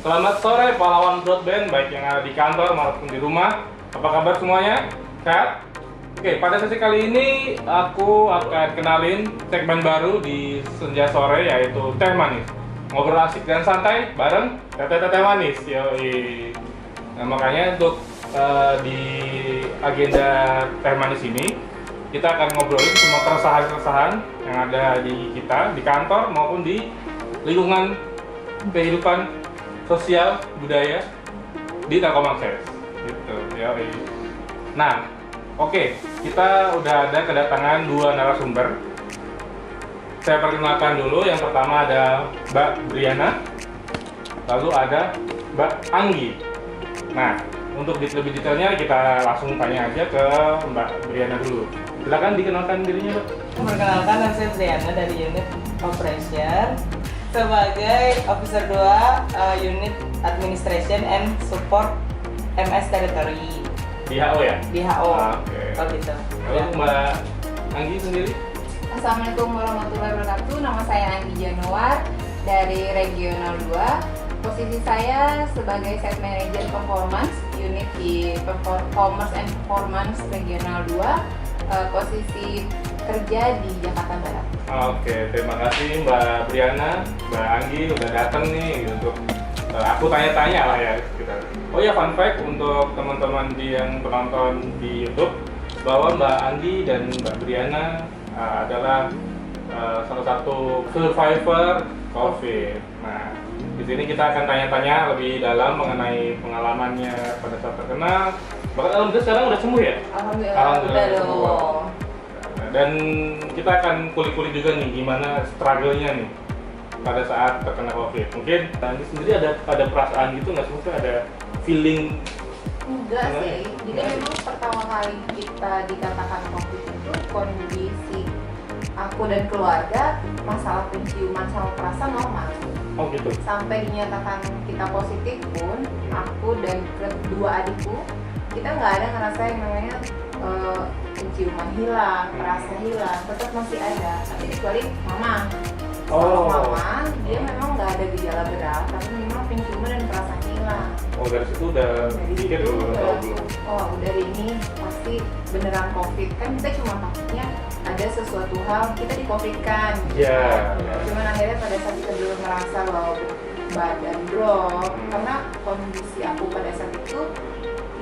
Selamat sore pahlawan broadband, baik yang ada di kantor maupun di rumah. Apa kabar semuanya? Sehat? Oke, pada sesi kali ini aku akan kenalin segmen baru di Senja Sore, yaitu Teh Manis. Ngobrol asik dan santai bareng Teh Manis. Yoi. Nah, makanya untuk di agenda Teh Manis ini kita akan ngobrolin semua keresahan-keresahan yang ada di kita, di kantor maupun di lingkungan kehidupan sosial budaya di Telkomsel gitu ya. Nah, oke, kita udah ada kedatangan dua narasumber. Saya perkenalkan dulu. Yang pertama ada Mbak Briana, lalu ada Mbak Anggi. Nah, untuk lebih detailnya kita langsung tanya aja ke Mbak Briana dulu. Silakan dikenalkan dirinya, Mbak. Perkenalkan, nama saya Briana dari unit Operation sebagai Officer 2 Unit Administration and Support MS Territory Di HO ya? di HO. Oke. Oh gitu. Lalu Mbak Anggi sendiri? Assalamualaikum warahmatullahi wabarakatuh. Nama saya Anggi Januar dari Regional 2. Posisi saya sebagai Site Manager Performance unit di Commerce and Performance Regional 2. Posisi kerja di Jakarta Barat. Oke, terima kasih Mbak Briana, Mbak Anggi udah datang nih untuk aku tanya-tanya lah ya kita. Oh ya, fun fact untuk teman-teman yang penonton di YouTube bahwa Mbak Anggi dan Mbak Briana adalah salah satu survivor COVID. Nah, di sini kita akan tanya-tanya lebih dalam mengenai pengalamannya pada saat terkena. Bahkan alhamdulillah sekarang udah sembuh ya? Alhamdulillah udah sembuh. dong. Dan kita akan kulik-kulik juga nih gimana struggle-nya nih pada saat terkena COVID. Mungkin Andi sendiri ada perasaan gitu nggak sih? Mungkin ada feeling? Enggak sih. Jadi memang pertama kali kita dikatakan COVID itu kondisi aku dan keluarga masalah penciuman sama perasa normal. Oh gitu. Sampai dinyatakan kita positif pun, aku dan kedua adikku kita nggak ada ngerasa yang namanya penciuman hilang, perasa hilang, tetap masih ada. Tapi kecuali mama. Kalau mama, dia memang nggak ada gejala berat, tapi memang penciuman dan perasa hilang. Oh, dari situ udah pikir belum tahu belum? Oh, dari ini pasti beneran COVID. Kan kita cuma takutnya ada sesuatu hal kita di COVID kan. Iya. Cuman akhirnya pada saat kita belum merasa bahwa badan drop, karena kondisi aku pada saat itu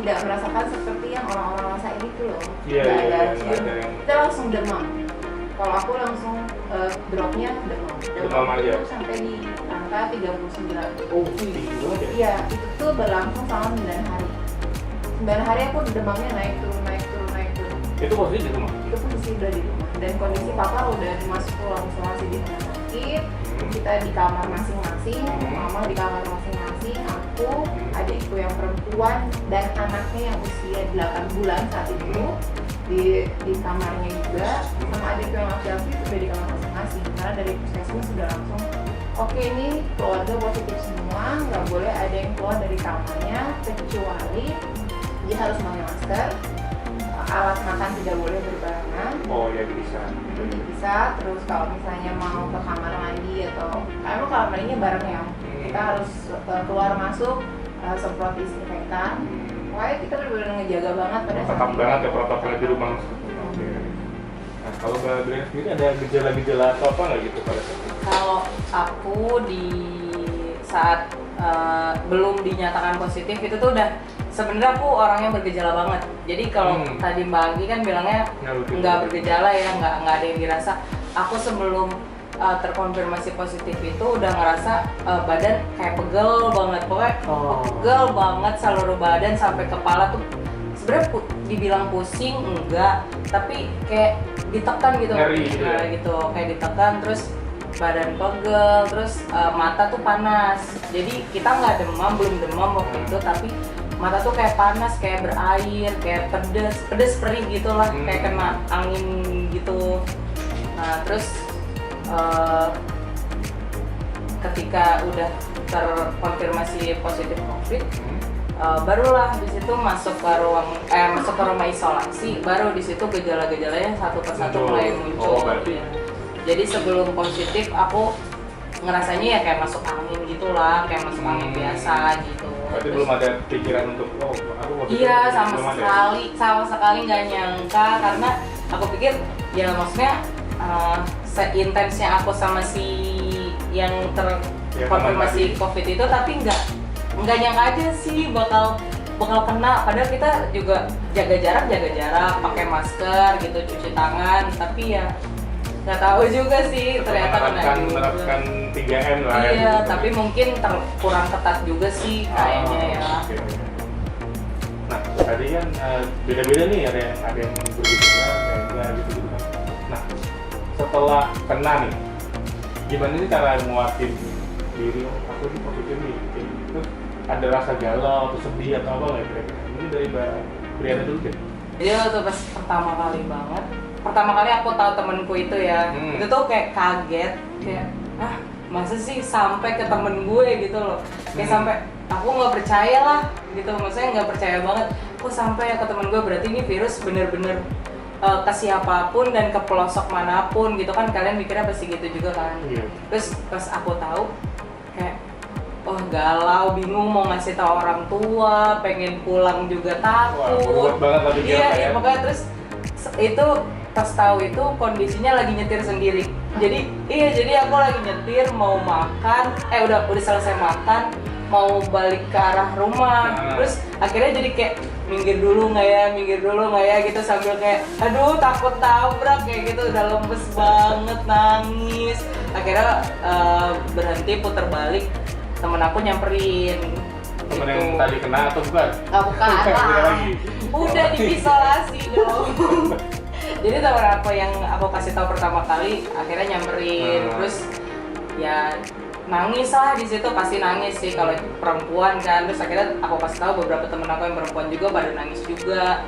tidak merasakan seperti yang orang-orang rasain itu loh. Iya, Nggak iya, ada nggak cium. ada yang- Kita langsung demam. Kalau aku langsung dropnya demam. Demam aja? Itu sampai di angka 39. Oh, tinggi banget ya? Iya, itu tuh berlangsung selama 9 hari. 9 hari aku demamnya naik turun, naik turun, naik turun. Itu posisi di rumah? Itu posisi udah di rumah. Dan kondisi papa udah masuk ruang isolasi di rumah sakit. Kita di kamar masing-masing, mama di kamar masing-masing, aku, adikku yang perempuan dan anaknya yang usia 8 bulan saat itu di kamarnya juga, sama adikku yang laki-laki itu udah di kamar masing-masing. Karena dari puskesmas sudah langsung, oke, ini keluarga positif semua, nggak boleh ada yang keluar dari kamarnya kecuali dia harus pakai masker, alat makan tidak boleh berbarengan. Oh ya, bisa. Bisa. Terus kalau misalnya mau ke kamar mandi atau emang kamar mandinya bareng ya, kita harus keluar masuk semprot disinfektan. Pokoknya kita benar-benar ngejaga banget pada saat Tetap itu. banget ya protokolnya di rumah. Oke. Nah, kalau Mbak Briana sendiri ada gejala-gejala atau apa nggak gitu pada saat itu? Kalau aku di saat belum dinyatakan positif itu tuh udah sebenarnya aku orangnya bergejala banget. Jadi kalau tadi Mbak Anggi kan bilangnya nggak bergejala ya, nggak ada yang dirasa. Aku sebelum terkonfirmasi positif itu udah ngerasa badan kayak pegel banget, pokoknya pegel banget seluruh badan sampai kepala tuh. Sebenarnya dibilang pusing enggak, tapi kayak ditekan gitu. Ngeri gitu ya? Gitu, kayak ditekan terus badan pegel, terus mata tuh panas. Jadi kita nggak demam, belum demam waktu itu, tapi mata tuh kayak panas, kayak berair, kayak pedes perih gitulah, kayak kena angin gitu. Nah terus ketika udah terkonfirmasi positif COVID, barulah di situ masuk ke rumah isolasi, baru di situ gejala-gejalanya satu persatu mulai muncul. Oh, berarti. Jadi sebelum positif aku ngerasanya ya kayak masuk angin gitulah, kayak masuk angin biasa gitu. Berarti belum ada pikiran untuk aku waktu iya itu sama sekali nggak nyangka, karena aku pikir ya maksudnya seintensnya aku sama si yang terkonfirmasi COVID itu, tapi nggak nyangka aja sih bakal kena. Padahal kita juga jaga jarak, pakai masker gitu, cuci tangan, tapi ya nggak tahu juga sih ternyata kena juga. Menerapkan 3M lah iya, ya. Iya, tapi mungkin kurang ketat juga sih kayaknya ya. Okay. Nah, tadi kan beda-beda nih, ada yang bergejala, ada yang enggak gitu kan. Nah, setelah kena nih, gimana sih cara nguatin diri? Aku ini positif nih, terus ada rasa galau atau sedih atau apa nggak kira-kira? Ini dari Mbak Briana dulu deh. Jadi waktu pas pertama kali aku tahu temenku itu ya, itu tuh kayak kaget, kayak masa sih sampai ke temen gue gitu loh, kayak sampai aku nggak percaya lah gitu, maksudnya nggak percaya banget, kok sampai ke temen gue, berarti ini virus bener-bener ke siapapun dan ke pelosok manapun gitu kan, kalian mikirnya pasti gitu juga kan. Terus pas aku tahu kayak galau, bingung mau ngasih tahu orang tua, pengen pulang juga takut. Iya, pokoknya terus itu pas tahu itu kondisinya lagi nyetir sendiri. Jadi aku lagi nyetir mau makan, udah selesai makan, mau balik ke arah rumah. Terus akhirnya jadi kayak minggir dulu nggak ya gitu, sambil kayak aduh takut tabrak kayak gitu, udah lemes banget, nangis. Akhirnya berhenti, puter balik, temen aku nyamperin. Temen yang tadi kena atau bukan? Bukan lah, udah diisolasi dong. Jadi temen aku yang aku kasih tahu pertama kali akhirnya nyamperin, terus ya nangis lah di situ, pasti nangis sih kalau perempuan kan. Terus akhirnya aku kasih tahu beberapa temen aku yang perempuan juga pada nangis juga.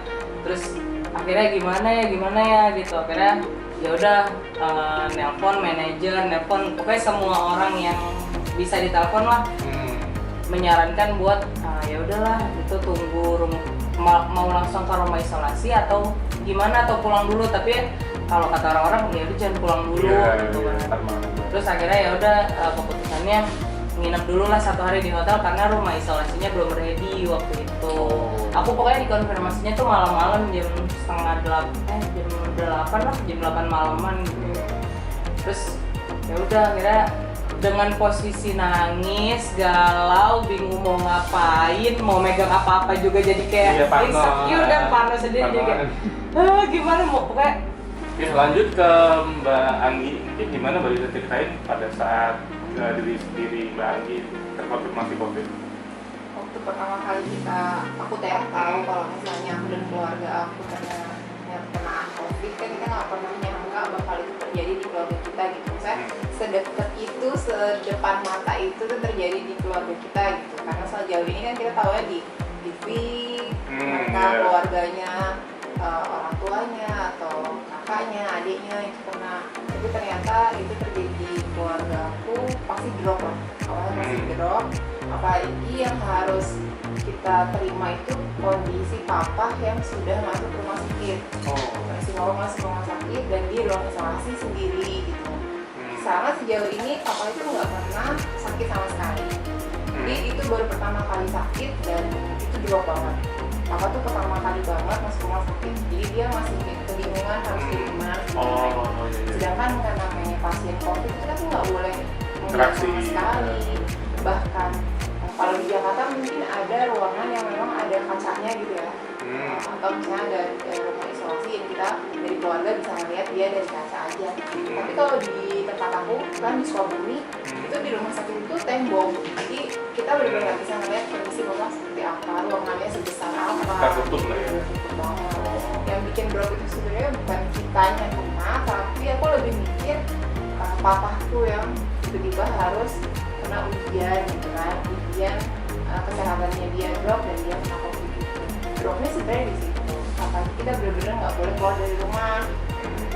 Terus akhirnya gimana ya gitu. Akhirnya ya udah nelpon manajer, nelpon pokoknya semua orang yang bisa ditelepon lah, menyarankan buat ya udahlah itu tunggu mau langsung ke rumah isolasi atau gimana, atau pulang dulu. Tapi kalau kata orang-orang ya udah jangan pulang dulu gitu kan. Terus akhirnya ya udah keputusannya nginep dulu lah 1 hari di hotel karena rumah isolasinya belum ready waktu itu. Aku pokoknya dikonfirmasinya tuh malam-malam jam 8 malaman gitu. Terus ya udah akhirnya dengan posisi nangis, galau, bingung mau ngapain, mau megang apa-apa juga jadi kayak insecure kan, panas sendiri juga. Gimana mau pokoknya. Oke, lanjut ke Mbak Anggi. Mungkin gimana Mbak bisa ceritain pada saat diri Mbak Anggi terkonfirmasi COVID? Waktu pertama kali aku tahu kalau misalnya aku dan keluarga aku kena COVID, kan kita nggak pernah nyangka bakal itu terjadi di keluarga kita gitu. Saya sedekat itu, sedepan mata itu tuh terjadi di keluarga kita gitu. Karena sejauh ini kan kita tahu ya di TV, mereka keluarganya, orang tuanya atau kakaknya, adiknya itu kena. Tapi ternyata itu terjadi di keluarga aku, pasti drop lah. Awalnya masih drop, apalagi yang harus kita terima itu kondisi papa yang sudah masuk rumah sakit. Masih mau masuk rumah sakit dan dia ruang isolasi sendiri gitu. Sama sejauh ini papa itu nggak pernah sakit sama sekali. Jadi itu baru pertama kali sakit dan itu drop banget. Papa tuh pertama kali banget masuk rumah sakit, jadi dia masih kebingungan harus jadi gimana. Sedangkan kan namanya pasien COVID itu kan nggak boleh melihat sama sekali. Bahkan kalau di Jakarta mungkin ada ruangan yang memang ada kacanya gitu ya, atau misalnya ada rumah isolasi yang kita dari keluarga bisa melihat dia dari kaca aja. Tapi kalau di tempat aku kan di Sukabumi itu di rumah sakit itu tembok, jadi kita benar-benar nggak bisa melihat kondisi bapak seperti apa, ruangannya sebesar apa. Tertutup lah ya. Tertutup banget. Yang bikin drop itu sebenarnya bukan kitanya kena, tapi aku lebih mikir papaku yang tiba-tiba harus kena ujian gitu kan, ujian kesehatannya dia drop dan dia kena COVID gitu. Dropnya sebenarnya di situ, apalagi kita benar-benar nggak boleh keluar dari rumah,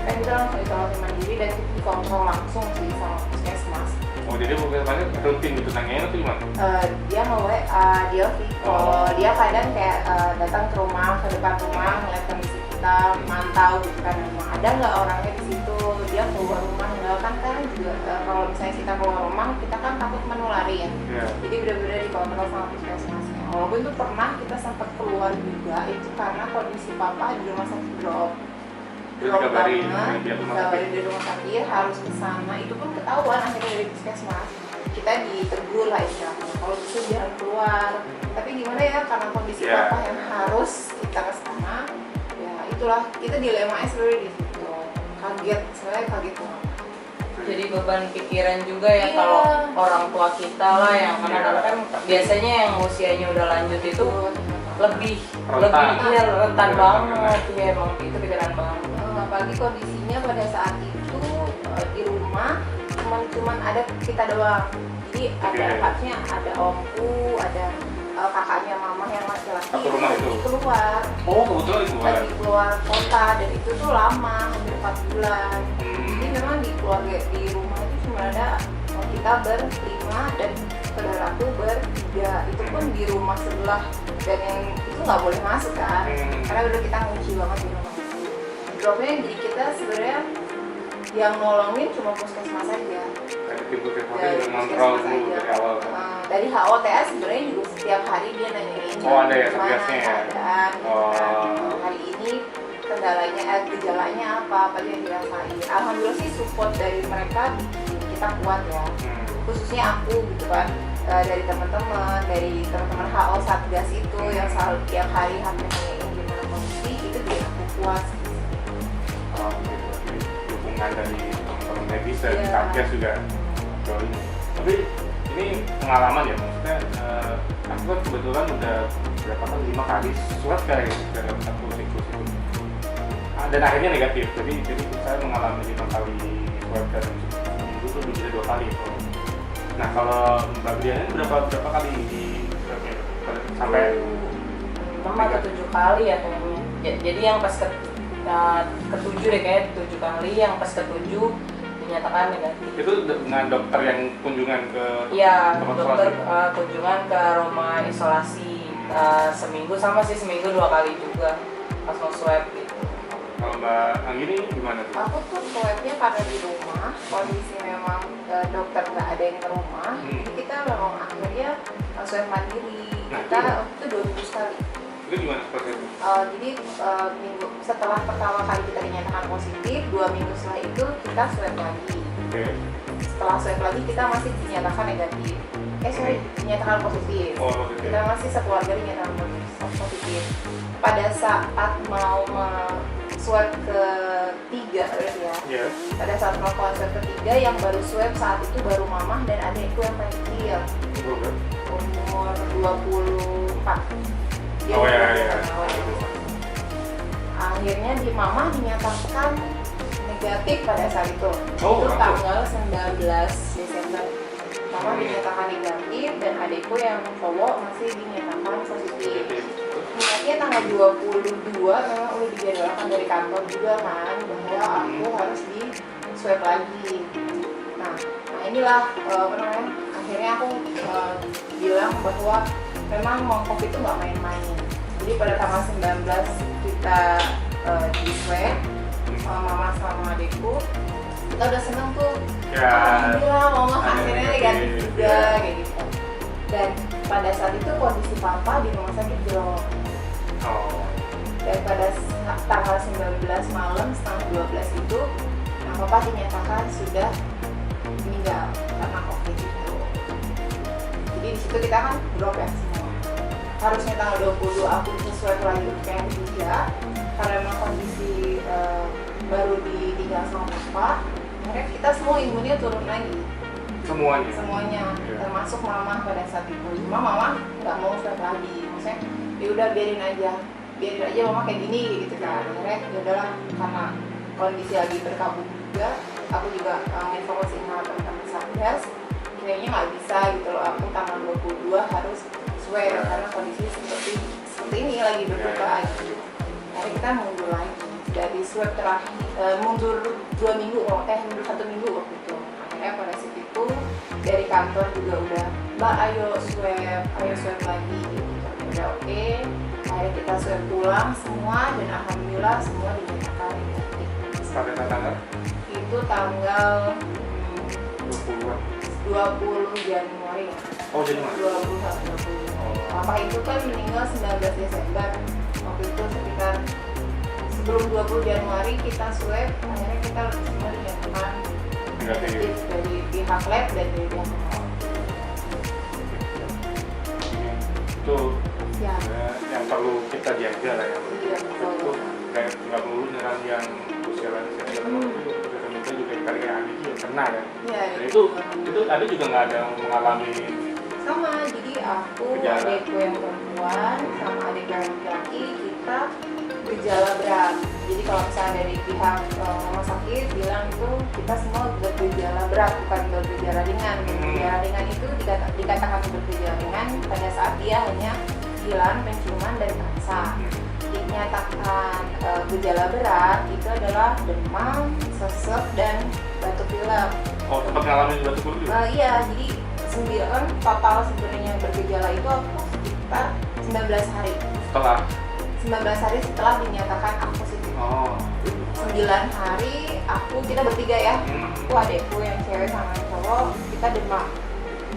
kan kita langsung isolasi mandiri dan itu dikontrol langsung sih sama puskesmas. Jadi puskesmasnya rutin gitu nanyain atau gimana? Dia nge-WA dia kalau dia kadang kayak datang ke rumah, ke depan rumah, ngeliat kondisi kita, mantau gitu kan, ada nggak orangnya di situ, dia keluar rumah nggak, kan kita kan juga kalau misalnya kita keluar rumah kita kan takut menulari ya. Jadi benar-benar dikontrol sama puskesmasnya. Walaupun itu pernah kita sempat keluar juga itu karena kondisi papa di rumah sakit drop dikabarin di rumah sakit harus ke sana, itu pun ketahuan akhirnya dari puskesmas. Kita ditegur lah istilahnya, kalau bisa jangan keluar. Tapi gimana ya, karena kondisi papa yang harus kita ke sana, ya itulah kita dilemanya sebenarnya di situ. Kaget, sebenarnya kaget banget. Jadi beban pikiran juga ya kalau orang tua kita lah yang anak-anak kan biasanya yang usianya udah lanjut itu lebih rentan banget ya, emang itu pikiran banget. Apalagi kondisinya pada saat itu di rumah cuman ada kita doang. Jadi ada kakaknya, ada omku, ada kakaknya mama yang laki-laki keluar. Oh, kebetulan lagi keluar kota, dan itu tuh lama, hampir 4 bulan. Jadi memang di keluarga di rumah itu cuma ada kita berlima dan saudaraku bertiga. Itu pun di rumah sebelah, dan yang itu nggak boleh masuk kan, karena udah kita ngunci banget di rumah. Dropnya jadi kita sebenarnya yang nolongin cuma puskesmas aja. Dari ngontrol dulu dari awal. Dari HOTA sebenarnya juga setiap hari dia nanyain ada ya gimana keadaan. Hari ini kendalanya, gejalanya apa yang dirasain. Alhamdulillah sih support dari mereka bikin kita kuat ya. Khususnya aku gitu kan, dari teman-teman HO Satgas itu yang selalu tiap hari hampir nanyain gimana kondisi, itu bikin aku kuat. Dukungan dari teman-teman medis dan Satgas juga. Tapi ini pengalaman ya, maksudnya aku kan kebetulan udah berapa kali, 5 kali swab kayak dalam satu siklus itu, dan akhirnya negatif. Jadi saya mengalami 5 kali swab dalam minggu tuh bisa 2 kali. Nah kalau Mbak Briana berapa kali di swabnya sampai 5 atau 7 kali ya kayaknya. Jadi yang pas ke-7 deh kayak 7 kali, yang pas ke-7 dinyatakan negatif. Itu dengan dokter yang kunjungan ke dokter kunjungan ke rumah isolasi seminggu, sama sih seminggu 2 kali juga pas mau swab gitu. Kalau Mbak Anggini gimana tuh? Aku tuh swabnya karena di rumah, kondisi memang dokter nggak ada yang ke rumah, jadi kita memang akhirnya swab mandiri. Kita itu 2 minggu sekali. Itu gimana prosesnya? Jadi setelah pertama kali kita dinyatakan positif, 2 minggu setelah itu kita swab lagi. Setelah swab lagi kita masih dinyatakan negatif. Dinyatakan positif. Kita masih sekeluarga dinyatakan positif. Pada saat mau swab ketiga berarti ya. Pada saat melakukan swab ketiga yang baru swab saat itu baru mamah dan adikku yang paling kecil. Umur 24. Akhirnya di mama dinyatakan negatif pada saat itu. Itu tanggal 19 Desember. Mama dinyatakan negatif dan adikku yang cowok masih dinyatakan positif. Niatnya tanggal 22 memang udah dijadwalkan dari kantor juga kan, bahwa aku harus di swab lagi. Nah inilah akhirnya aku bilang bahwa memang mau COVID itu nggak main-main. Jadi pada tanggal 19 kita di swab mama sama adikku, kita udah seneng tuh. Alhamdulillah mama akhirnya negatif juga kayak gitu. Dan pada saat itu kondisi papa di rumah sakit drop. Dan pada tanggal 19 malam setengah 12 itu, papa dinyatakan sudah meninggal karena COVID itu. Jadi di situ kita kan drop ya semua. Harusnya tanggal 20 aku swab lagi untuk yang ketiga, karena memang kondisi baru ditinggal sama papa. Akhirnya kita semua imunnya turun lagi. Semuanya, termasuk mama pada saat itu. Cuma mama nggak mau swab lagi. Maksudnya, ya udah biarin aja mama kayak gini gitu kan. Akhirnya ya udahlah, karena kondisi lagi berkabut juga, aku juga informasi sama teman-teman Satgas. Kayaknya nggak bisa gitu loh, aku tanggal 22 harus swab karena kondisi seperti ini lagi berbuka gitu. Jadi kita mundur lagi dari swab terakhir, mundur 2 minggu, mundur 1 minggu waktu itu. Akhirnya pada saat itu dari kantor juga udah, Mbak ayo swab lagi gitu. Udah oke. Akhirnya kita swab pulang semua dan alhamdulillah semua dinyatakan negatif. Sampai tanggal? Itu tanggal bukan? 20 Januari. Oh, Januari. 20 sampai 20. Oh. Papa itu kan meninggal 19 Desember. Waktu itu sekitar sebelum 20 Januari kita swab, akhirnya kita semua dinyatakan negatif dari pihak lab dan dari pihak rumah. Itu Ya. yang perlu kita jaga lah ya. Iya, betul. Itu kayak nggak perlu nyerang yang usia lanjut kita juga kali kayak adik juga kena ya. Iya. Dan itu ada juga nggak ada yang mengalami Sama, jadi aku, gejala. adikku yang perempuan sama adikku yang laki-laki kita gejala berat. Jadi kalau misalnya dari pihak rumah sakit bilang itu kita semua bergejala berat, bukan bergejala ringan. Gejala ringan itu dikatakan bergejala ringan pada saat dia hanya hilang penciuman dan rasa. Dinyatakan gejala berat itu adalah demam, sesek, dan batuk pilek. oh sempat ngalamin batuk pilek juga? Iya, jadi 9 total sebenarnya bergejala itu aku sekitar 19 hari. Setelah 19 hari setelah dinyatakan aku positif. oh 9 hari kita bertiga ya. Aku adekku yang cewek sama yang cowok, kita demam.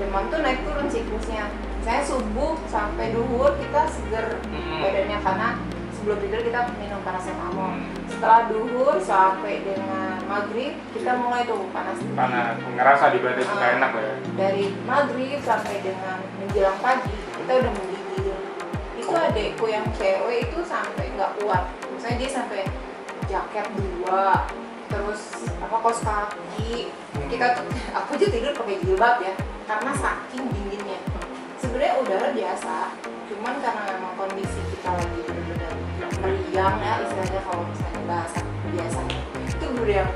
Demam tuh naik turun siklusnya. Misalnya subuh sampai duhur kita seger badannya karena sebelum tidur kita minum paracetamol. Setelah duhur sampai dengan maghrib kita mulai tuh panas ngerasa di badan itu nggak enak lah ya. Dari maghrib sampai dengan menjelang pagi kita udah menggigil. Itu adekku yang cewek itu sampai nggak kuat. Misalnya dia sampai jaket 2, terus kaos kaki. Kita tuh aku aja tidur pakai jilbab ya karena saking dinginnya. Sebenarnya udara biasa, cuman karena memang kondisi kita lagi benar-benar meriang ya istilahnya, kalau misalnya bahasa biasanya itu bener yang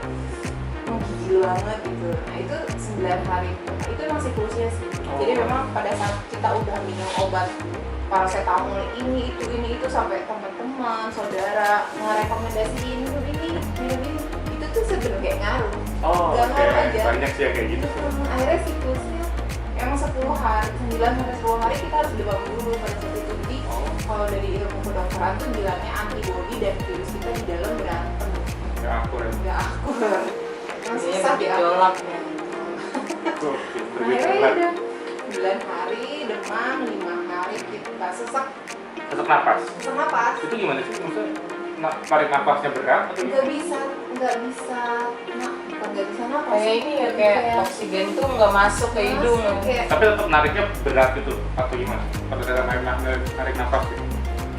menggigil banget gitu. Nah itu 9 hari itu emang siklusnya sih. Jadi memang pada saat kita udah minum obat paracetamol ini itu sampai teman-teman saudara ngerekomendasiin minum ini itu tuh sebenarnya kayak ngaruh. Gak ngaruh aja. Banyak sih ya kayak gitu. Akhirnya siklusnya emang 10 hari, 9 sampai 10 hari kita harus demam dulu pada saat itu. Jadi kalau dari ilmu kedokteran tuh bilangnya antibody dan virus kita di dalam berantem. Nggak akur ya. Nggak akur. Emang susah ya. Gejolak ya. Akhirnya ya udah 9 hari demam, 5 hari kita sesak napas. sesak napas. Itu gimana sih? Maksudnya tarik napasnya berat atau Nggak bisa napas. Kayak ini ya, kayak oksigen tuh nggak masuk ke hidung. Kayak tapi tetap nariknya berat gitu atau gimana? Pada dalam narik napas gitu.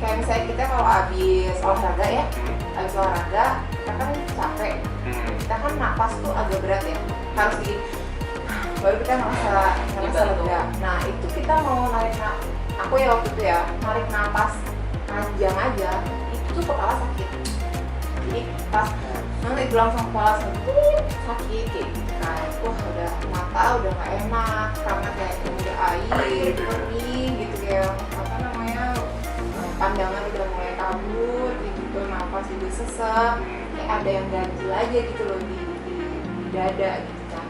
kayak misalnya kita kalau habis olahraga ya, habis olahraga kita kan capek, kita kan napas tuh agak berat ya, harus di baru kita ngerasa lega. Nah itu kita mau narik aku ya waktu itu ya narik napas panjang aja itu tuh kepala sakit. Jadi pas itu langsung kepala sakit kayak gitu kan. Wah udah mata udah nggak enak karena kayak udah air perih gitu, kayak apa namanya, pandangan udah mulai kabur gitu, napas juga sesak, kayak ada yang ganjil aja gitu loh di dada gitu kan.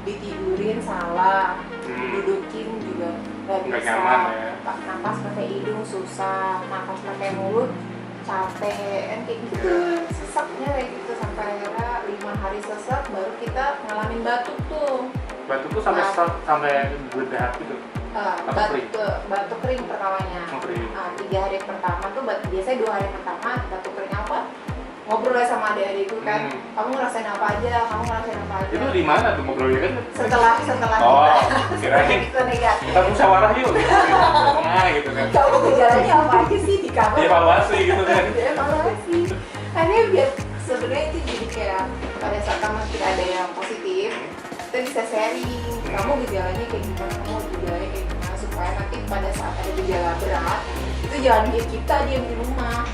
Ditidurin salah, didudukin juga nggak bisa, napas pakai hidung susah, napas pakai mulut capek kan kayak gitu, sesaknya kayak gitu sampai akhirnya 5 hari sesak baru kita ngalamin batuk tuh. Batuk tuh sampai berdarah gitu. Batuk kering pertamanya. 3 hari pertama tuh biasanya 2 hari pertama batuk kering apa? Ngobrol ya sama adik-adik itu kan, kamu ngerasain apa aja, Itu di mana tuh ngobrolnya kan? Setelah kirain kita negatif. kita musyawarah yuk nah gitu kan. Kamu gejalanya apa aja sih di kamar? Evaluasi gitu kan. Evaluasi. Akhirnya biar sebenarnya itu jadi kayak pada saat kita ada yang positif, kita bisa sharing. Kamu gejalanya kayak gimana, supaya nanti pada saat ada gejala berat itu jangan kita diam di rumah.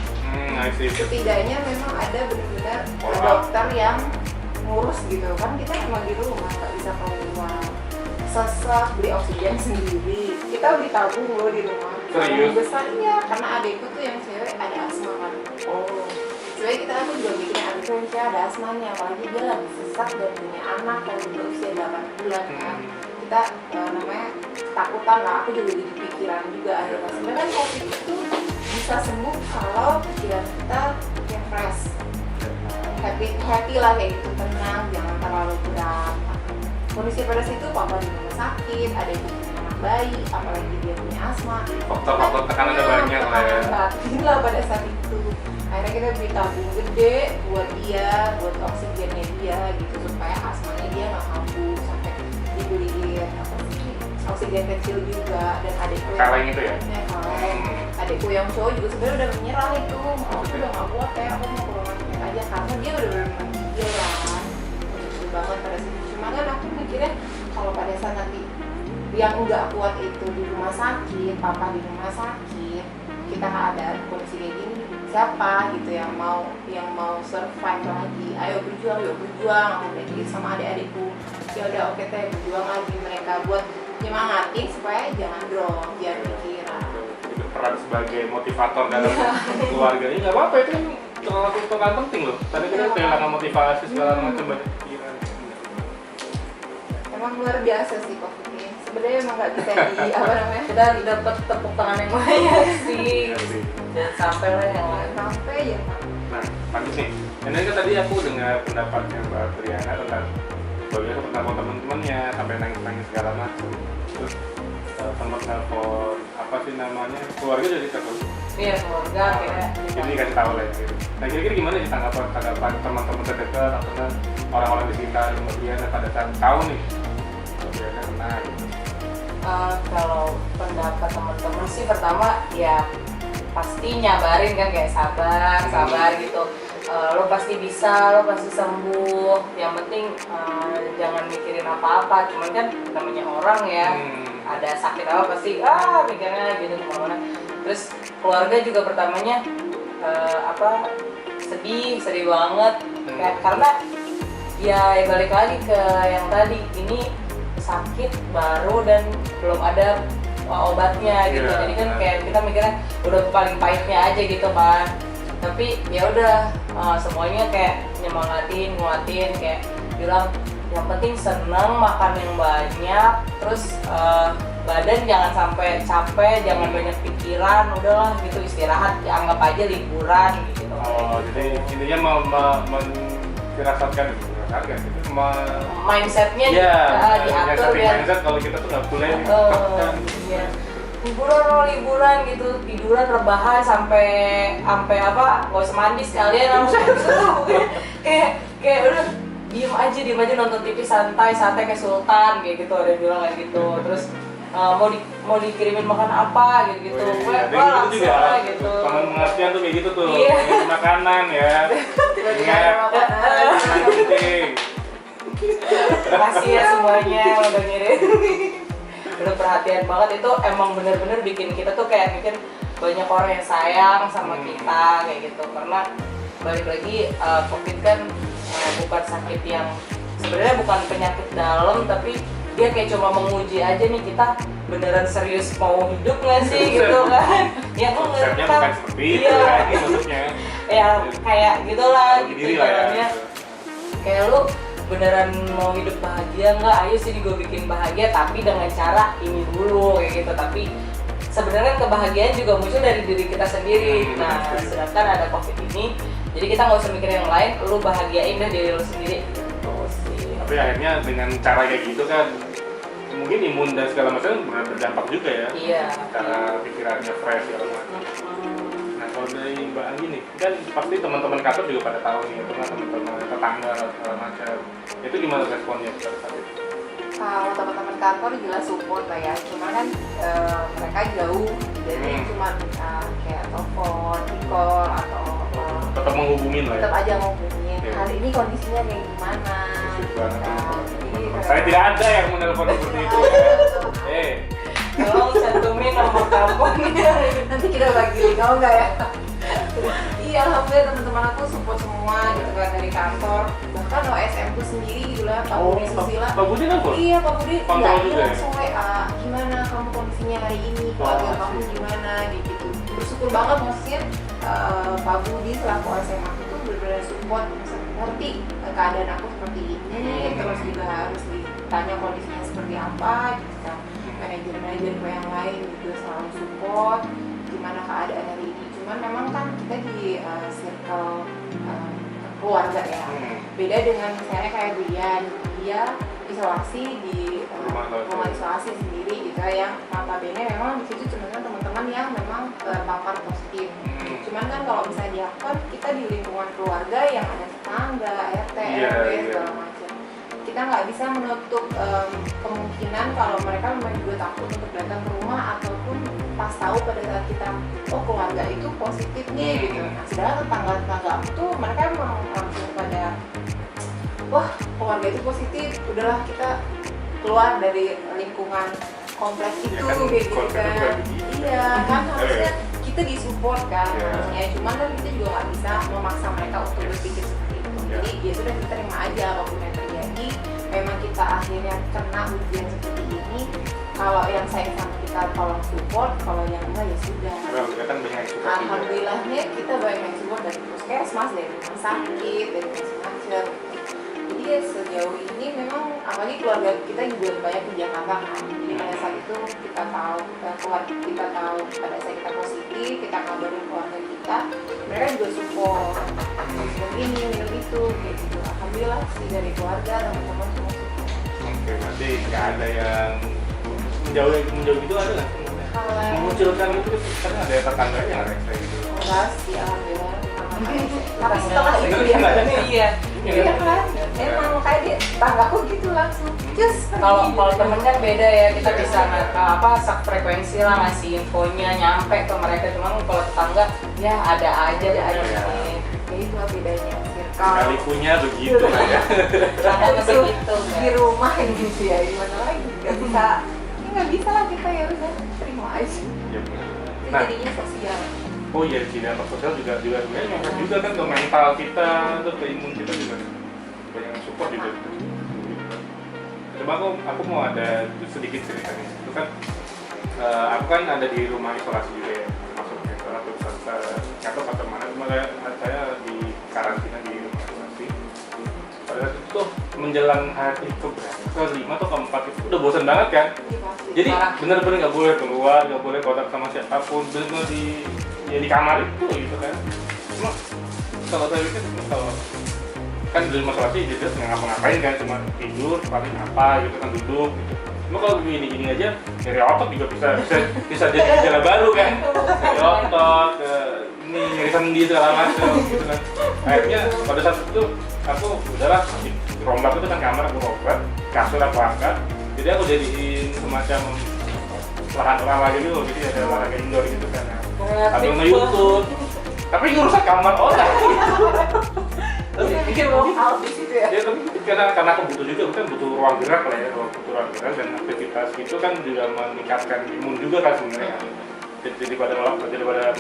Setidaknya memang ada benar-benar dokter yang ngurus gitu kan, kita cuma di rumah nggak bisa keluar, sesak, beli oksigen sendiri, kita beli tabung loh di rumah. Serius? Besar ya, karena adekku tuh yang cewek ada asma kan. Sebenarnya aku juga bikin adekku yang cewek ada asmanya, apalagi dia lagi sesak dan punya anak yang udah usia 8 bulan kan. Kita namanya takutan lah, aku juga jadi pikiran juga akhirnya. Sebenarnya kan COVID itu bisa sembuh kalau pikiran kita yang fresh, happy lah kayak gitu, tenang, jangan terlalu berat. kondisi pada situ papa di rumah sakit, ada yang punya anak bayi, apalagi dia punya asma. Faktor-faktor tekanannya banyak lah ya. Tekanan batin lah pada saat itu. Akhirnya kita beli tabung gede buat dia, buat oksigennya dia gitu supaya asmanya dia nggak kambuh, sampai dibeliin apa sih oksigen kecil juga. Dan adikku Kaleng itu ya? Kaleng. Adikku yang cowok juga sebenarnya udah menyerah itu, aku udah nggak kuat ya, aku mau ke rumah sakit aja karena dia udah benar menggigil kan, udah banget pada situ. Cuma kan aku mikirnya kalau pada saat nanti yang nggak kuat itu di rumah sakit, papa di rumah sakit, kita nggak ada kondisi kayak gini, siapa gitu yang mau survive lagi? Ayo berjuang, yuk berjuang, aku bilang gitu sama adik-adikku. Ya udah oke teh, berjuang lagi mereka buat nyemangatin supaya jangan drop, jangan pikiran. Itu peran sebagai motivator dalam keluarga ini nggak apa-apa, itu kan terlalu penting loh. Tadi kita kehilangan motivasi segala macam, banyak pikiran. Emang luar biasa sih kok ini. Sebenarnya emang nggak bisa di apa namanya? Kita dapat tepuk tangan yang banyak sih. Iya sih. Dan sampai lah yang lain. Sampai ya Pak. Nah, bagus nih. Ini kan tadi aku dengar pendapatnya Mbak Triana tentang bagaimana tentang teman-temannya sampai nangis-nangis segala macam. Terus sempat nelfon apa sih namanya, keluarga jadi telepon. Iya, keluarga kayak. Jadi dikasih tahu lah ya. Nah, kira-kira gimana sih tanggapan teman-teman terdekat atau orang-orang di sekitar Mbak Triana pada saat tahu nih Mbak Triana kena gitu. Kalau pendapat teman-teman sih pertama ya pasti nyabarin kan, kayak sabar gitu. Lo pasti bisa, lo pasti sembuh. Yang penting jangan mikirin apa-apa. Cuman kan namanya orang ya, ada sakit apa pasti mikirnya gitu kemana-mana. Terus keluarga juga pertamanya sedih banget. Karena ya balik lagi ke yang tadi, ini sakit baru dan belum ada obatnya gitu. Jadi kan kayak kita mikirnya udah paling pahitnya aja gitu kan. Tapi ya udah semuanya kayak nyemangatin, nguatin, kayak bilang yang penting seneng, makan yang banyak, terus badan jangan sampai capek, jangan banyak pikiran, udahlah gitu, istirahat, anggap aja liburan gitu. Oh, jadi intinya mau menfirasatkan harga itu mindsetnya diatur ya. Mindset kalau kita tuh nggak boleh iya. liburan gitu, tiduran rebahan sampai nggak usah mandi sekalian langsung gitu. kayak udah diem aja nonton TV santai kayak sultan kayak gitu, ada yang bilang kayak gitu. Terus mau dikirimin makan apa gitu gue langsung lah gitu. Pengertian tuh kayak gitu tuh, makanan ya. Tiba-tiba penting. Terima kasih ya semuanya udah ngirim. Udah perhatian banget, itu emang bener-bener bikin kita tuh kayak mikir banyak orang yang sayang sama kita kayak gitu. Karena balik lagi COVID kan bukan sakit yang sebenarnya bukan penyakit dalam, tapi dia kayak cuma menguji aja nih kita beneran serius mau hidup nggak sih gitu kan. Ya aku nggak tahu. Bukan seperti itu kan maksudnya. Ya kayak gitulah gitu jalannya. Kayak lu beneran mau hidup bahagia nggak? Ayo sini gue bikin bahagia, tapi dengan cara ini dulu kayak gitu. Tapi sebenarnya kebahagiaan juga muncul dari diri kita sendiri. Nah, sedangkan ada COVID ini, jadi kita nggak usah mikir yang lain, lu bahagiain deh diri lu sendiri. Gitu sih. Tapi akhirnya dengan cara kayak gitu kan, mungkin imun dan segala macam benar berdampak juga ya. Iya. Cara pikirannya fresh segala macam. Nah, kalau dari Mbak Anggi nih, kan pasti teman-teman kantor juga pada tahu nih, itu kan teman-teman tetangga segala macam. Itu gimana responnya pada saat itu? Kalau teman-teman kantor jelas support lah ya, cuma kan mereka jauh, jadi cuma kayak telepon, call atau tetap menghubungin lah ya. Tetap aja ngomongin. Hari ini kondisinya kayak gimana? Saya tidak ada yang menelpon seperti itu. Tolong cantumin nomor telepon. Nanti kita bagi link, oh enggak ya? Iya, alhamdulillah teman-teman aku support semua gitu kan dari kantor. Bahkan OSM ku sendiri gitu lah, Pak Budi Susila. Pak Budi kan? Iya, Pak Budi. Kontrol juga ya? Langsung WA, gimana kamu kondisinya hari ini, keluarga kamu gimana gitu. Bersyukur banget maksudnya Pak Budi selaku OSM aku tuh benar-benar support, ngerti keadaan aku seperti ini, terus juga harus ditanya kondisinya seperti apa gitu kan. Manajer-manajer yang lain juga selalu support gimana keadaan hari ini. Cuman memang kan kita di circle keluarga ya, beda dengan misalnya kayak Brian, dia isolasi di rumah isolasi sendiri gitu ya, yang notabene memang di situ cuma teman-teman yang memang terpapar positif. Cuman kan kalau misalnya di aku kan kita di lingkungan keluarga yang ada tetangga, RT, RW segala macam. Kita nggak bisa menutup kemungkinan kalau mereka memang juga takut untuk datang ke rumah ataupun pas tahu pada saat kita keluarga itu positif nih gitu. Nah, sedangkan tetangga-tetangga aku tuh mereka emang langsung pada wah keluarga itu positif, udahlah kita keluar dari lingkungan kompleks itu ya kan, gitu kan. Iya kan harusnya kita disupport kan harusnya, cuman kan kita juga nggak bisa memaksa mereka untuk berpikir seperti itu. Jadi ya sudah kita terima aja apapun yang terjadi. Memang kita akhirnya kena ujian seperti ini. Kalau yang sayang sama kita tolong support, kalau yang enggak ya sudah. Alhamdulillahnya kita banyak yang support dari puskesmas, dari rumah sakit, dari macam-macam. Jadi ya sejauh ini memang apalagi keluarga kita juga banyak di Jakarta kan. Jadi pada saat itu kita tahu pada saat kita positif, kita kabarin keluarga kita, mereka juga support. Minum ini, minum itu, kayak gitu. Alhamdulillah sih dari keluarga, teman-teman semua support. Oke, berarti nggak ada yang menjauh itu ada nggak? Memunculkan itu kan ada tetangga yang rese gitu. Enggak sih, alhamdulillah. Tapi setelah itu ya, iya kan, emang kayak dia tanggaku gitu langsung. Kalau temen kan beda ya, kita bisa frekuensi lah ngasih infonya nyampe ke mereka. Cuman kalau tetangga ya ada aja. Ya itu bedanya. Kali punya begitu kan ya. Ada begitu di rumah gitu ya, gimana lagi nggak bisa lah kita ya udah terima aja. Nah, jadinya sosial. Oh iya, tidak sosial juga sebenarnya ngefek juga kan ke mental kita, tuh ke imun kita juga banyak yang support juga. Coba aku mau ada sedikit cerita nih. Itu kan aku kan ada di rumah isolasi juga ya, masuknya atau kantor mana, cuma saya di karantina di rumah isolasi. Pada saat itu tuh menjelang hari ke-5 atau ke-4 itu udah bosan banget kan. Jadi benar-benar nggak boleh keluar, nggak boleh kontak sama siapapun, benar-benar di kamar itu gitu kan. Cuma kalau saya pikir kalau kan di rumah isolasi jadi nggak ngapa-ngapain kan, cuma tidur paling apa gitu kan, duduk gitu. Cuma kalau gini aja nyeri otot juga bisa jadi gejala baru kan, nyeri otot, ini nyeri sendi segala macam gitu kan. Akhirnya pada saat itu aku udahlah rombak itu kan kamar, aku rombak kasur aku angkat, jadi aku jadiin semacam lahan olahraga gitu, jadi ada olahraga indoor gitu kan. Sambil nge-YouTube, tapi ngerusak kamar orang. Tapi pikir di situ ya. Ya tapi karena aku butuh juga, kan butuh ruang gerak lah ya, butuh ruang gerak dan aktivitas itu kan juga meningkatkan imun juga kan sebenarnya. Jadi pada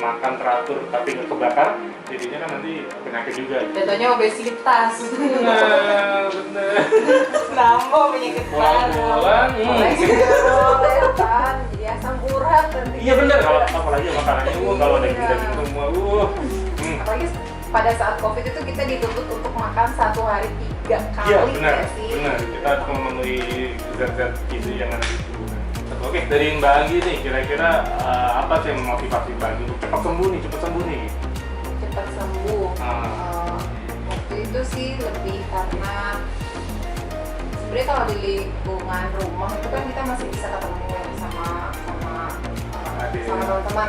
makan teratur tapi nggak kebakar, jadinya kan nanti penyakit juga. Contohnya obesitas. Nah, bener. Nambah penyakit baru. Boleh kan, jadi asam urat nanti. Iya bener, kalau apalagi makanannya kalau daging semua, Apalagi pada saat COVID itu kita dituntut untuk makan 1 hari 3 kali. Iya benar, sih? benar. Kita harus memenuhi zat-zat gizi yang ada di situ. Oke, dari Mbak Anggi nih, kira-kira apa sih yang memotivasi Mbak Anggi untuk cepat sembuh nih? Cepat sembuh. Waktu itu sih lebih karena sebenarnya kalau di lingkungan rumah itu kan kita masih bisa ketemu sama teman-teman,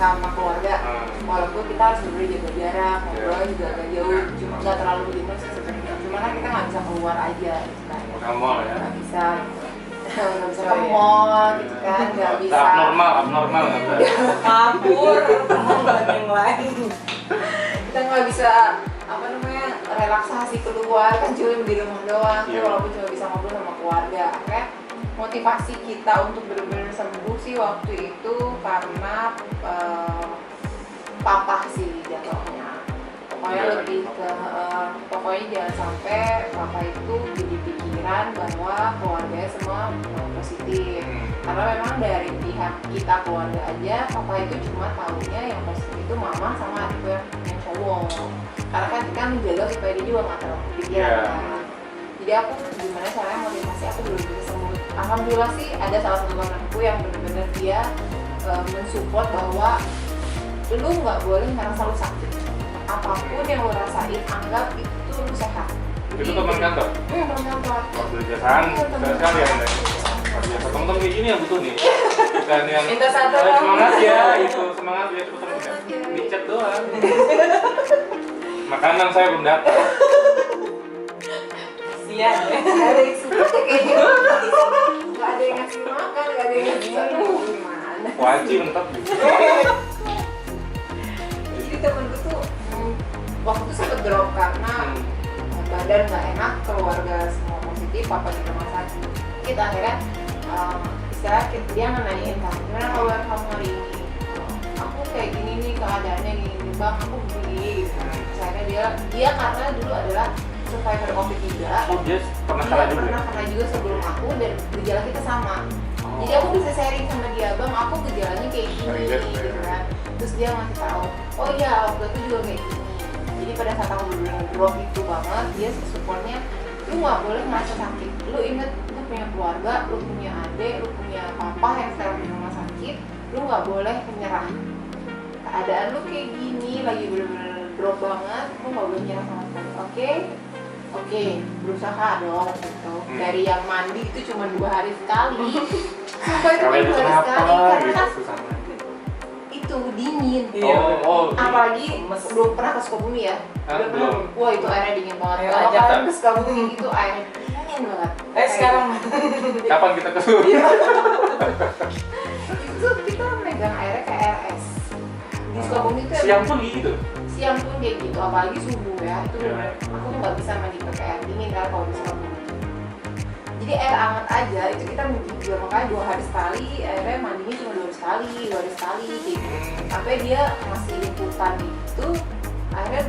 sama keluarga. Walaupun kita harus berdiri jaga jarak, ngobrol juga agak jauh, cuma nggak terlalu begini sih sebenarnya. Cuma kan kita nggak bisa keluar aja, gitu kan. Nggak bisa. Nggak bisa ke mall gitu kan, nggak bisa abnormal nggak bisa kabur yang lain. Kita nggak bisa relaksasi keluar kan, cuma di rumah doang. Walaupun cuma bisa ngobrol sama keluarga. Motivasi kita untuk benar-benar sembuh sih waktu itu karena papa sih jatuhnya. Pokoknya lebih ke pokoknya jangan sampai papa itu jadi pikiran bahwa keluarganya semua positif. Karena memang dari pihak kita keluarga aja, papa itu cuma tahunya yang positif itu mama sama adikku yang cowok. Karena kan kita menjaga supaya dia juga nggak terlalu pikiran. Jadi aku gimana caranya motivasi aku belum bisa sembuh. Alhamdulillah sih ada salah satu temanku yang benar-benar dia mensupport bahwa lu nggak boleh ngerasa lu sakit. Apapun yang lu rasain, anggap itu lu sehat. Itu teman kantor? Teman kantor. Waktu jasaan, sekali ya Anda. Biasa teman-teman kayak gini yang butuh nih. Bukan yang minta satu semangat ya, itu semangat ya cepet-cepet. Dicet doang. Makanan saya belum datang. Sian. Gak ada yang suka kayaknya. Gak ada yang ngasih makan, gak ada yang ngasih gimana. Wajib mentok gitu. Jadi temenku tuh waktu itu sempet drop karena badan gak enak, keluarga semua positif, papa di rumah sakit. Kita akhirnya istilahnya dia nanyain kan, gimana kabar kamu hari ini? Aku kayak gini nih keadaannya gini, bang aku begini gitu. Akhirnya dia karena dulu adalah survivor COVID juga. Oh dia pernah Dia kena juga? pernah kena juga sebelum aku dan gejala kita sama. Jadi aku bisa sharing sama dia, bang aku gejalanya kayak gini gitu kan. Terus dia ngasih tahu, oh iya waktu itu juga kayak gini. Jadi pada saat aku bener-bener drop itu banget, dia supportnya lu nggak boleh merasa sakit. Lu inget lu punya keluarga, lu punya adik, lu punya papa yang sekarang di rumah sakit, lu nggak boleh menyerah. Keadaan lu kayak gini, lagi bener-bener drop banget, lu nggak boleh menyerah sama sekali. Oke, berusaha dong gitu. Dari yang mandi itu cuma 2 hari sekali. Sampai cuma 2 hari sekali karena kan itu dingin. Apalagi belum pernah ke Sukabumi ya. Udah pernah. Wah itu airnya dingin banget. Ayo, Kalau ajak. kalian ke Sukabumi itu airnya dingin banget. Sekarang Kapan kita ke Solo? itu kita megang airnya kayak air es. Di Sukabumi itu Siang pun gitu? siang pun kayak gitu, apalagi subuh ya. Itu Iya. aku tuh nggak bisa mandi pakai air dingin kan kalau di Sukabumi. Jadi air hangat aja itu kita juga makanya 2 hari sekali, airnya mandinya cuma 2 hari sekali, 2 hari sekali gitu. Sampai dia ngasih liputan itu, akhirnya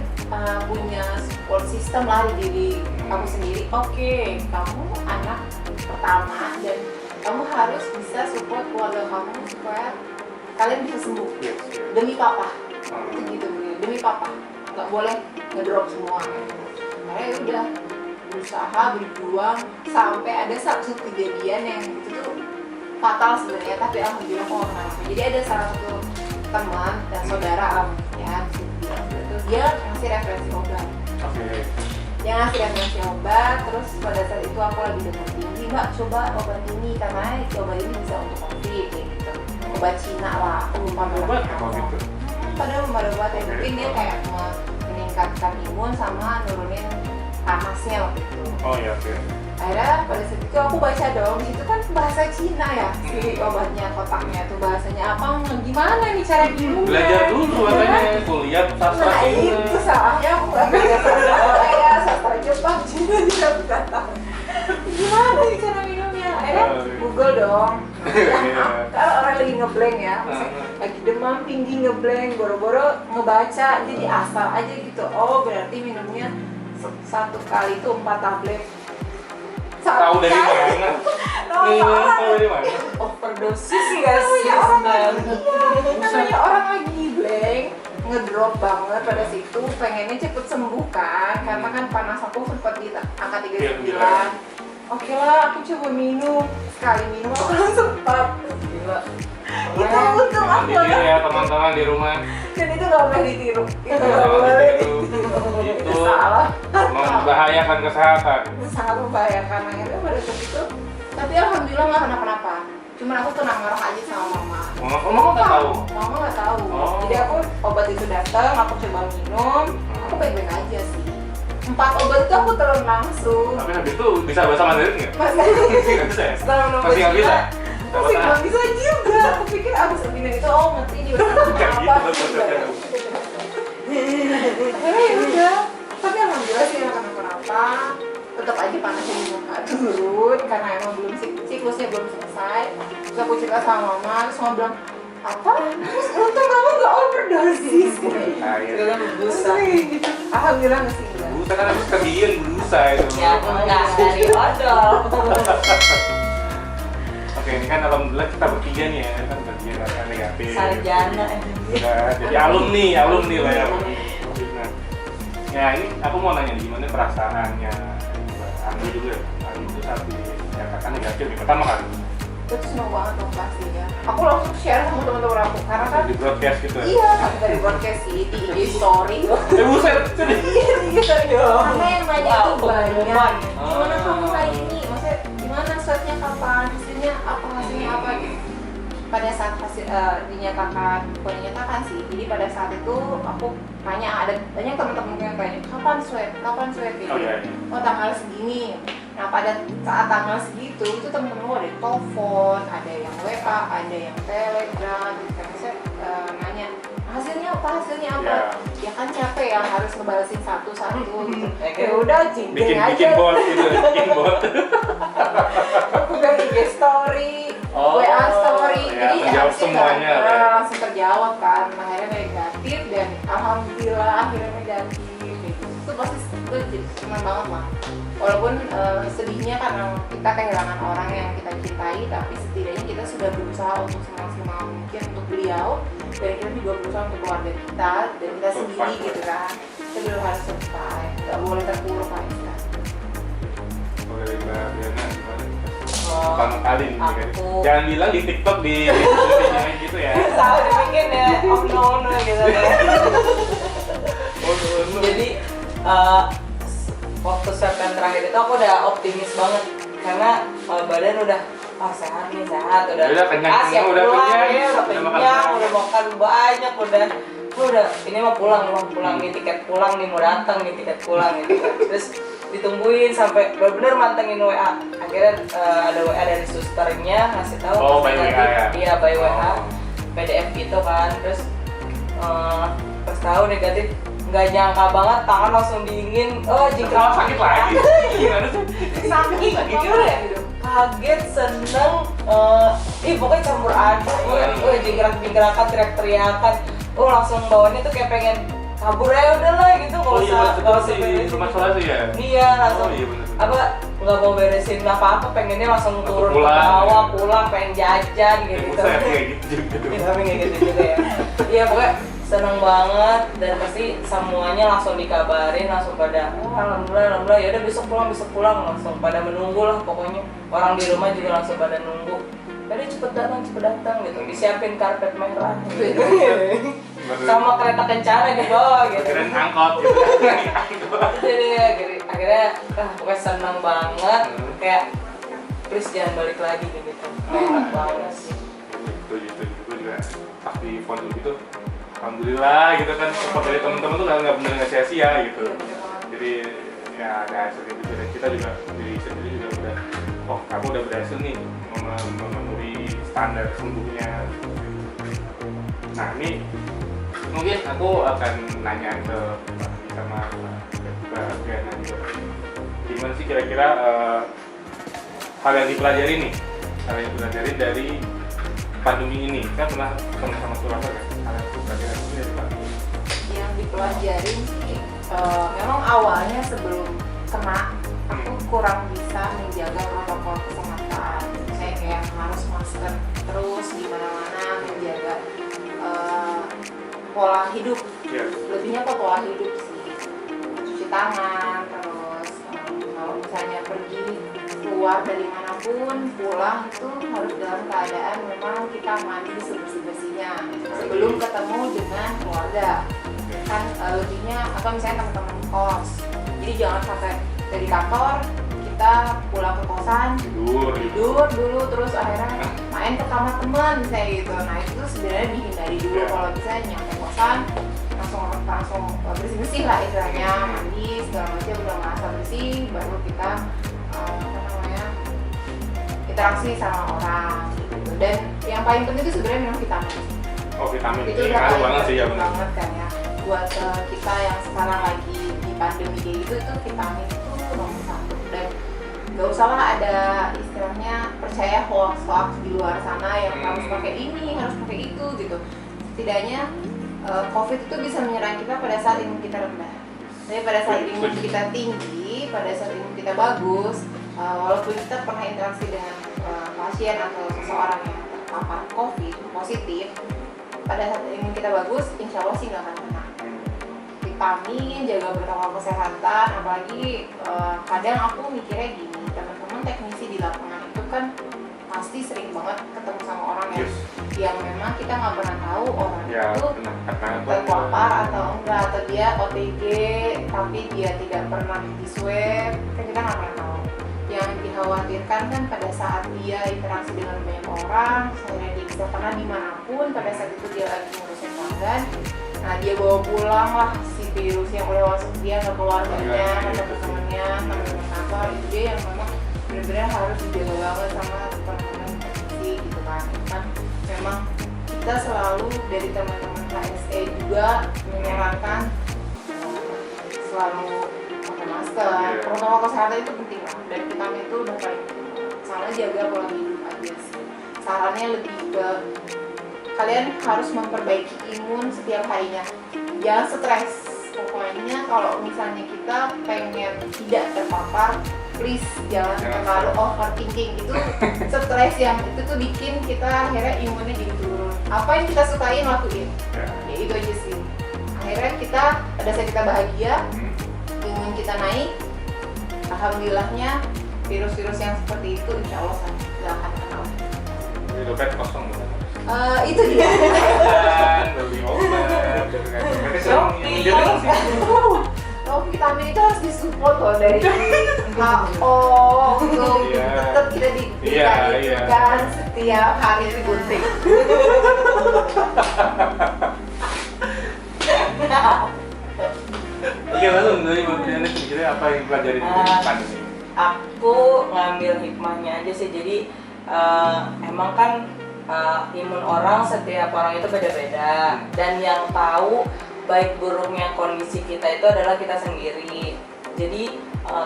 punya support system lah di diri kamu sendiri. Oke, kamu anak pertama dan kamu harus bisa support keluarga kamu supaya kalian bisa sembuh demi papa. Itu gitu demi papa, nggak boleh ngedrop semua. Akhirnya udah berusaha berjuang sampai ada satu kejadian yang itu tuh fatal sebenarnya, tapi alhamdulillah kok nggak kenapa. Jadi ada salah satu teman dan saudara ya, terus dia ngasih referensi obat. Dia ngasih referensi obat, terus pada saat itu aku lagi dengar tinggi, mbak coba obat ini karena obat ini bisa untuk COVID kayak gitu. Obat Cina lah, aku lupa mereka. Padahal belum ada obat ya, mungkin dia kayak meningkatkan imun sama nurunin panasnya waktu itu. Oh iya, oke. Akhirnya pada saat itu aku baca dong, di situ kan bahasa Cina ya, si obatnya, kotaknya tuh bahasanya apa, gimana nih cara minumnya. Belajar dulu makanya, kuliah sastra Nah Cina. itu salahnya aku gak belajar ya, sastra Jepang, Cina juga gak tahu. Gimana nih cara minumnya? Akhirnya Google dong. Kalau orang lagi ngeblank ya, lagi demam tinggi ngeblank, boro-boro ngebaca, jadi asal aja gitu. Oh berarti minumnya 1 kali itu 4 tablet. Tahu dari mana? Tahu dari mana? overdosis nggak sih Namanya orang lagi blank, ngedrop banget pada situ, pengennya cepet sembuh kan, karena kan panas aku sempat di angka 39. Oke lah, aku coba minum, sekali minum aku langsung 4. gila. Itu untung aku Ditiru ya teman-teman di rumah. dan itu gak boleh ditiru. Itu gak Jangan boleh ditiru. ditiru. Itu Itu salah. membahayakan kesehatan. Itu sangat membahayakan akhirnya pada saat itu. Tapi alhamdulillah nggak kenapa-napa. Cuman aku tuh marah aja sama mama. Mama nggak tahu. Mama nggak tahu. Oh. Jadi aku obat itu datang, aku coba minum, aku baik-baik aja sih. 4 obat itu aku telan langsung. Tapi habis itu bisa bahasa Mandarin nggak? Masih Nggak bisa ya? setelah minum Masih nggak bisa? Masih belum bisa juga. Aku pikir abis minum itu ngerti juga apa gitu. Akhirnya ya udah. Tapi alhamdulillah sih nggak kenapa-napa. Tetap aja panasnya di muka turun karena emang belum siklusnya belum selesai. Terus aku cerita sama mama, terus mama bilang apa? Terus untung kamu nggak overdosis. Itu busa. Gitu. Alhamdulillah nggak sih enggak. Busa kan habis kegian berusa itu. Ya enggak dari odol. Oke, ini kan alhamdulillah kita bertiga nih ya, kan bertiga rasa negatif. Sarjana. Udah jadi alumni lah ya. Nah, ya ini aku mau nanya nih, gimana perasaannya Anggi juga? Anggi itu saat dinyatakan negatif nih, pertama kali. Itu tuh seneng banget tuh pastinya. Aku langsung share sama teman-teman aku karena kan di broadcast gitu. Iya, nggak di broadcast sih, di IG story. Buset, sedih. Iya, di IG story. Karena yang nanya Wow, tuh banyak. pengumuman. Gimana kamu hari ini? Maksudnya gimana swabnya kapan? Hasilnya apa gitu. Pada saat hasil dinyatakan, bukan dinyatakan sih. Jadi pada saat itu aku tanya, ada banyak teman-teman yang tanya kapan swab gitu. Oh, iya. Oh tanggal segini. Nah pada saat tanggal segitu itu temen-temen ada yang telepon, ada yang WA, ada yang telegram gitu kan. Saya nanya hasilnya apa? Yeah. Ya kan capek ya harus ngebalesin satu-satu gitu. Okay. Ya udah jingkring aja. Bikin bot gitu, bikin bot. Aku udah IG story, WA story, ya, jadi menjawab harusnya semuanya, nggak ya. langsung terjawab kan. Akhirnya negatif dan alhamdulillah akhirnya negatif. Gitu. Itu pasti itu jadi senang banget lah. Walaupun sedihnya karena kita kehilangan orang yang kita cintai, tapi setidaknya kita sudah berusaha untuk semaksimal mungkin untuk beliau, dan kita juga berusaha untuk keluarga kita dan kita sendiri gitu kan. Kita belum harus selesai, nggak boleh terpuruk lah kita. Oke, Mbak Diana gimana? Oh, Pertama kali nih, kan? aku- Jangan bilang di TikTok di video gitu ya. Salah dibikin ya, okno gitu ya. Jadi waktu swab yang terakhir itu aku udah optimis banget karena badan udah sehat nih, Udah kenyang siap semua, udah pulang kenyang. ya, udah Udah makan kenyang, banyak. udah makan banyak, udah ini mah pulang nih, tiket pulang nih, mau datang nih tiket pulang gitu kan. Terus ditungguin sampai benar-benar mantengin WA. Akhirnya ada WA dari susternya ngasih tahu by WA ya? Iya, by WA. Oh. PDF gitu kan. Terus pas tahu negatif, nggak nyangka banget, tangan langsung dingin. Oh, sakit lagi. Gimana sih? Sakit Gitu ya, kaget, seneng, pokoknya campur aduk, jingkrak-jingkrakan, teriak-teriakan, langsung bawahnya tuh kayak pengen kabur ya udahlah gitu, nggak usah beresin. Rumah isolasi ya? Iya, langsung Oh, iya bener. nggak mau beresin apa-apa, pengennya langsung turun ke pulang, bawah, ya. pulang, pengen jajan gitu. Buset, kayak gitu juga. Iya, tapi nggak gitu juga ya. Iya, pokoknya seneng banget dan pasti semuanya langsung dikabarin, langsung pada alhamdulillah ya udah besok pulang langsung pada menunggu lah, pokoknya orang di rumah juga langsung pada nunggu. Jadi cepet datang gitu, disiapin karpet merah gitu. Sama kereta kencana di bawah gitu. Keren angkot gitu. Jadi akhirnya pokoknya seneng banget, kayak please jangan balik lagi gitu. Enak banget sih. Itu gue juga pas di phone gitu. Alhamdulillah gitu kan, support dari teman-teman tuh nggak bener nggak sia-sia gitu. Jadi ya ada hasil gitu, dan kita juga diri sendiri juga udah, kamu udah berhasil nih memenuhi standar sembuhnya. Nah ini mungkin aku akan nanya ke Pak sama Mbak Diana juga. Gimana sih kira-kira hal yang dipelajari dari pandemi ini? Kan pernah sama Surasa kan? Yang dipelajarin sih memang awalnya sebelum kena aku kurang bisa menjaga protokol kesehatan. Saya kayak harus masker terus di mana-mana, menjaga pola hidup. Lebihnya ke pola hidup sih, cuci tangan, terus kalau misalnya pergi keluar dari manapun, pulang itu harus dalam keadaan memang kita mandi sebersih-bersihnya sebelum ketemu dengan keluarga. Kan lebihnya, atau misalnya teman-teman kos, jadi jangan sampai dari kantor kita pulang ke kosan tidur dulu terus akhirnya main ke kamar teman misalnya gitu. Nah itu tuh sebenarnya dihindari dulu. Kalau bisa nyampe kosan langsung bersih-bersih lah istilahnya, mandi segala macam, udah merasa bersih baru kita interaksi sama orang gitu. Dan yang paling penting itu sebenarnya memang vitamin. Vitamin Itu udah ngaruh paling banget sih ya, penting banget kan ya buat kita yang sekarang lagi di pandemi kayak gitu. Itu vitamin itu nomor satu, dan nggak usah lah ada istilahnya percaya hoax di luar sana yang harus pakai ini, harus pakai itu gitu. Setidaknya COVID itu bisa menyerang kita pada saat imun kita rendah. Tapi pada saat imun kita tinggi, pada saat imun kita bagus, walaupun kita pernah interaksi dengan pasien atau seseorang yang terpapar COVID positif, pada saat imun kita bagus, insya Allah sih nggak akan kena. Vitamin, jaga protokol kesehatan, apalagi kadang aku mikirnya gini, teman-teman teknisi di lapangan itu kan pasti sering banget ketemu sama orang Yes. yang memang kita nggak pernah tahu orang Ya, itu karena terpapar atau enggak, atau dia OTG tapi dia tidak pernah di swab, kan kita nggak pernah tahu. Yang dikhawatirkan kan pada saat dia interaksi dengan banyak orang, misalnya dia bisa kena dimanapun, pada saat itu dia lagi ngurusin pelanggan, nah dia bawa pulang lah si virus yang udah masuk dia ke keluarganya, ke teman-temannya, teman-teman kantor, itu dia yang memang benar-benar harus dijaga banget sama teman-teman infeksi gitu kan. Kan memang kita selalu dari teman-teman HSE juga menyarankan selalu pakai masker, protokol kesehatan itu penting lah, dan vitamin itu udah paling penting. Sama jaga pola hidup aja sih. Sarannya lebih ke kalian harus memperbaiki imun setiap harinya, jangan stres. Pokoknya kalau misalnya kita pengen tidak terpapar, please jangan terlalu overthinking. Itu stres yang itu tuh bikin kita akhirnya imunnya jadi turun. Apa yang kita sukain lakuin, ya itu aja sih. Akhirnya kita pada saat kita bahagia, imun kita naik, alhamdulillahnya virus-virus yang seperti itu insya Allah nggak akan kenal. Jadi dompet kosong bukan? Itu dia. Beli obat, Shopee. Oh, vitamin itu harus disupport loh dari HO untuk tetap kita diberikan setiap hari digunting. Oke, lalu dari Mbak Briana sendiri apa yang pelajari dari pandemi? Aku ngambil hikmahnya aja sih, jadi emang kan imun orang, setiap orang itu beda-beda, dan yang tahu baik buruknya kondisi kita itu adalah kita sendiri. Jadi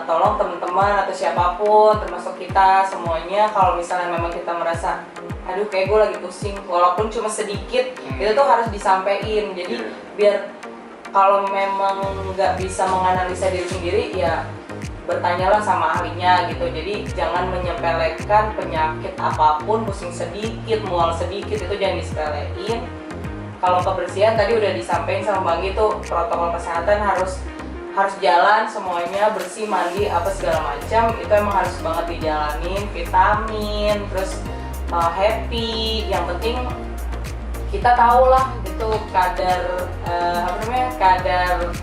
tolong teman-teman atau siapapun termasuk kita semuanya, kalau misalnya memang kita merasa aduh kayak gue lagi pusing walaupun cuma sedikit, itu tuh harus disampaikan. Jadi biar kalau memang nggak bisa menganalisa diri sendiri ya bertanyalah sama ahlinya gitu. Jadi jangan menyepelekan penyakit apapun, pusing sedikit, mual sedikit itu jangan disepelein. Kalau kebersihan tadi udah disampaikan sama Bang itu, protokol kesehatan harus jalan semuanya, bersih, mandi, apa segala macam itu emang harus banget dijalanin. Vitamin, terus happy, yang penting kita tahu lah gitu kadar kadar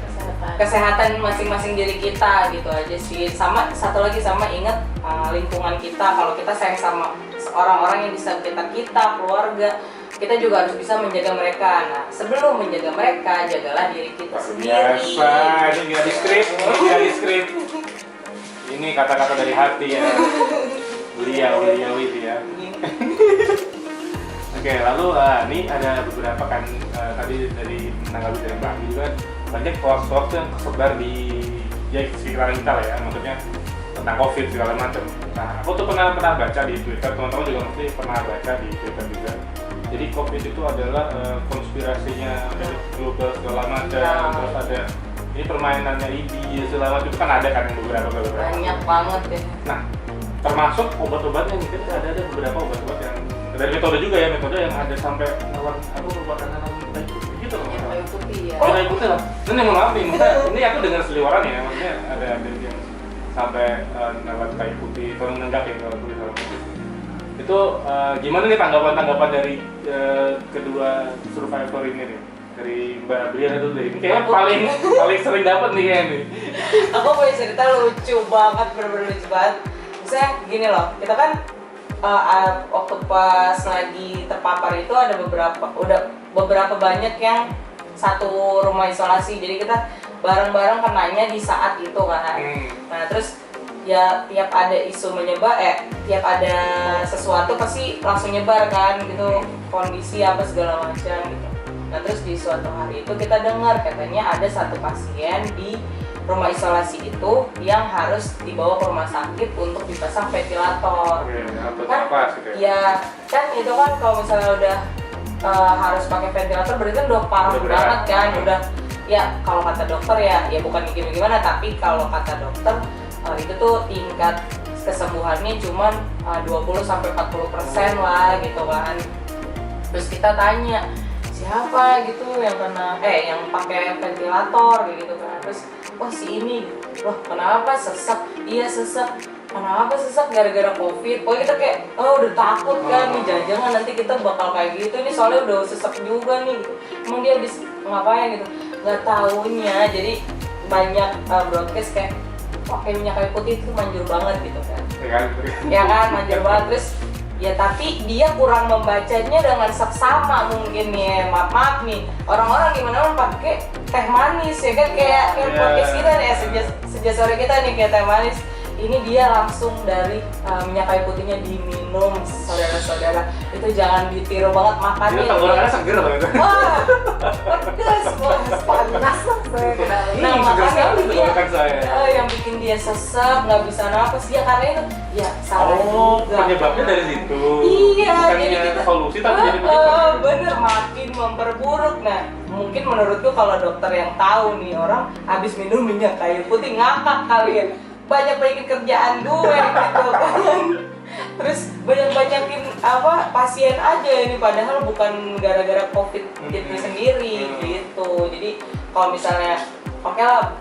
kesehatan masing-masing diri kita gitu aja sih. Sama satu lagi, sama ingat lingkungan kita, kalau kita sayang sama orang-orang yang di sekitar kita, keluarga, kita juga harus bisa menjaga mereka. Nah, sebelum menjaga mereka, jagalah diri kita sendiri. Biasa, ini nggak di skrip, ini kata-kata dari hati ya. Beliau itu ya. Oke, lalu ini ada beberapa kan tadi dari menanggapi dari Mbak Andi juga banyak hoax yang tersebar di sekitar kita lah ya, maksudnya tentang COVID segala macam. Nah, aku tuh pernah baca di Twitter, teman-teman juga mesti pernah baca di Twitter juga. Jadi COVID itu adalah konspirasinya global segala macam, terus ada ini permainannya ID segala macam, itu kan ada kan yang beberapa. Banyak banget ya. Nah, termasuk obat-obatnya mungkin ada beberapa obat-obat yang dari metode juga ya, metode yang ada sampai lawan obat kayu putih gitu loh. Kayu putih ya. Oh, kayu putih lah. Ini mohon maaf nih, ini aku dengar seliwaran ya, maksudnya ada yang sampai lewat kayu putih atau nenggak ya kalau tulis sama itu. Gimana nih tanggapan dari kedua survivor ini nih, dari Mbak Briana dulu deh. Ini kayaknya paling sering dapat nih kayaknya nih. Aku punya cerita lucu banget, bener-bener lucu banget. Misalnya gini loh, kita kan waktu pas lagi terpapar itu ada beberapa banyak yang satu rumah isolasi, jadi kita bareng-bareng kenanya di saat itu kan. Nah terus ya tiap ada isu menyebar, tiap ada sesuatu pasti langsung nyebar kan gitu, kondisi apa segala macam gitu. Nah terus di suatu hari itu kita dengar katanya ada satu pasien di rumah isolasi itu yang harus dibawa ke rumah sakit untuk dipasang ventilator. Kan ya kan itu kan kalau misalnya udah harus pakai ventilator berarti kan udah parah banget kan, udah ya kalau kata dokter ya bukan gimana, tapi kalau kata dokter itu tuh tingkat kesembuhannya cuman 20-40% lah gitu kan. Terus kita tanya siapa gitu yang kena yang pakai ventilator gitu kan. Terus wah si ini, loh kenapa sesek? Iya sesek. kenapa sesak gara-gara covid. Pokoknya kita kayak udah takut kan nih, jangan nanti kita bakal kayak gitu nih soalnya udah sesak juga nih gitu. Emang dia habis ngapain gitu, nggak tahunya jadi banyak broadcast kayak pakai minyak kayu putih itu manjur banget gitu kan. Ya kan manjur banget. Terus ya tapi dia kurang membacanya dengan seksama mungkin nih. Maaf nih orang-orang gimana pakai teh manis ya kan, kayak podcast kita nih senja sore kita nih kayak teh manis. Ini dia langsung dari minyak kayu putihnya diminum, saudara-saudara. Itu jangan ditiru banget makannya. Itu tenggorokannya seger loh itu. Wah, pedas, panas lah saya kena. Nah makanya yang bikin dia sesek, nggak bisa nafas dia karena itu ya salah juga. Penyebabnya dari situ. Iya, bukannya jadi kita solusi tapi jadi begitu. Bener, makin memperburuk. Nah mungkin menurutku kalau dokter yang tahu nih orang habis minum minyak kayu putih ngakak kalian. Banyak-banyakin kerjaan gue gitu kan. Terus banyak-banyakin pasien aja ini padahal bukan gara-gara covid itu sendiri gitu. Jadi kalau misalnya oke lah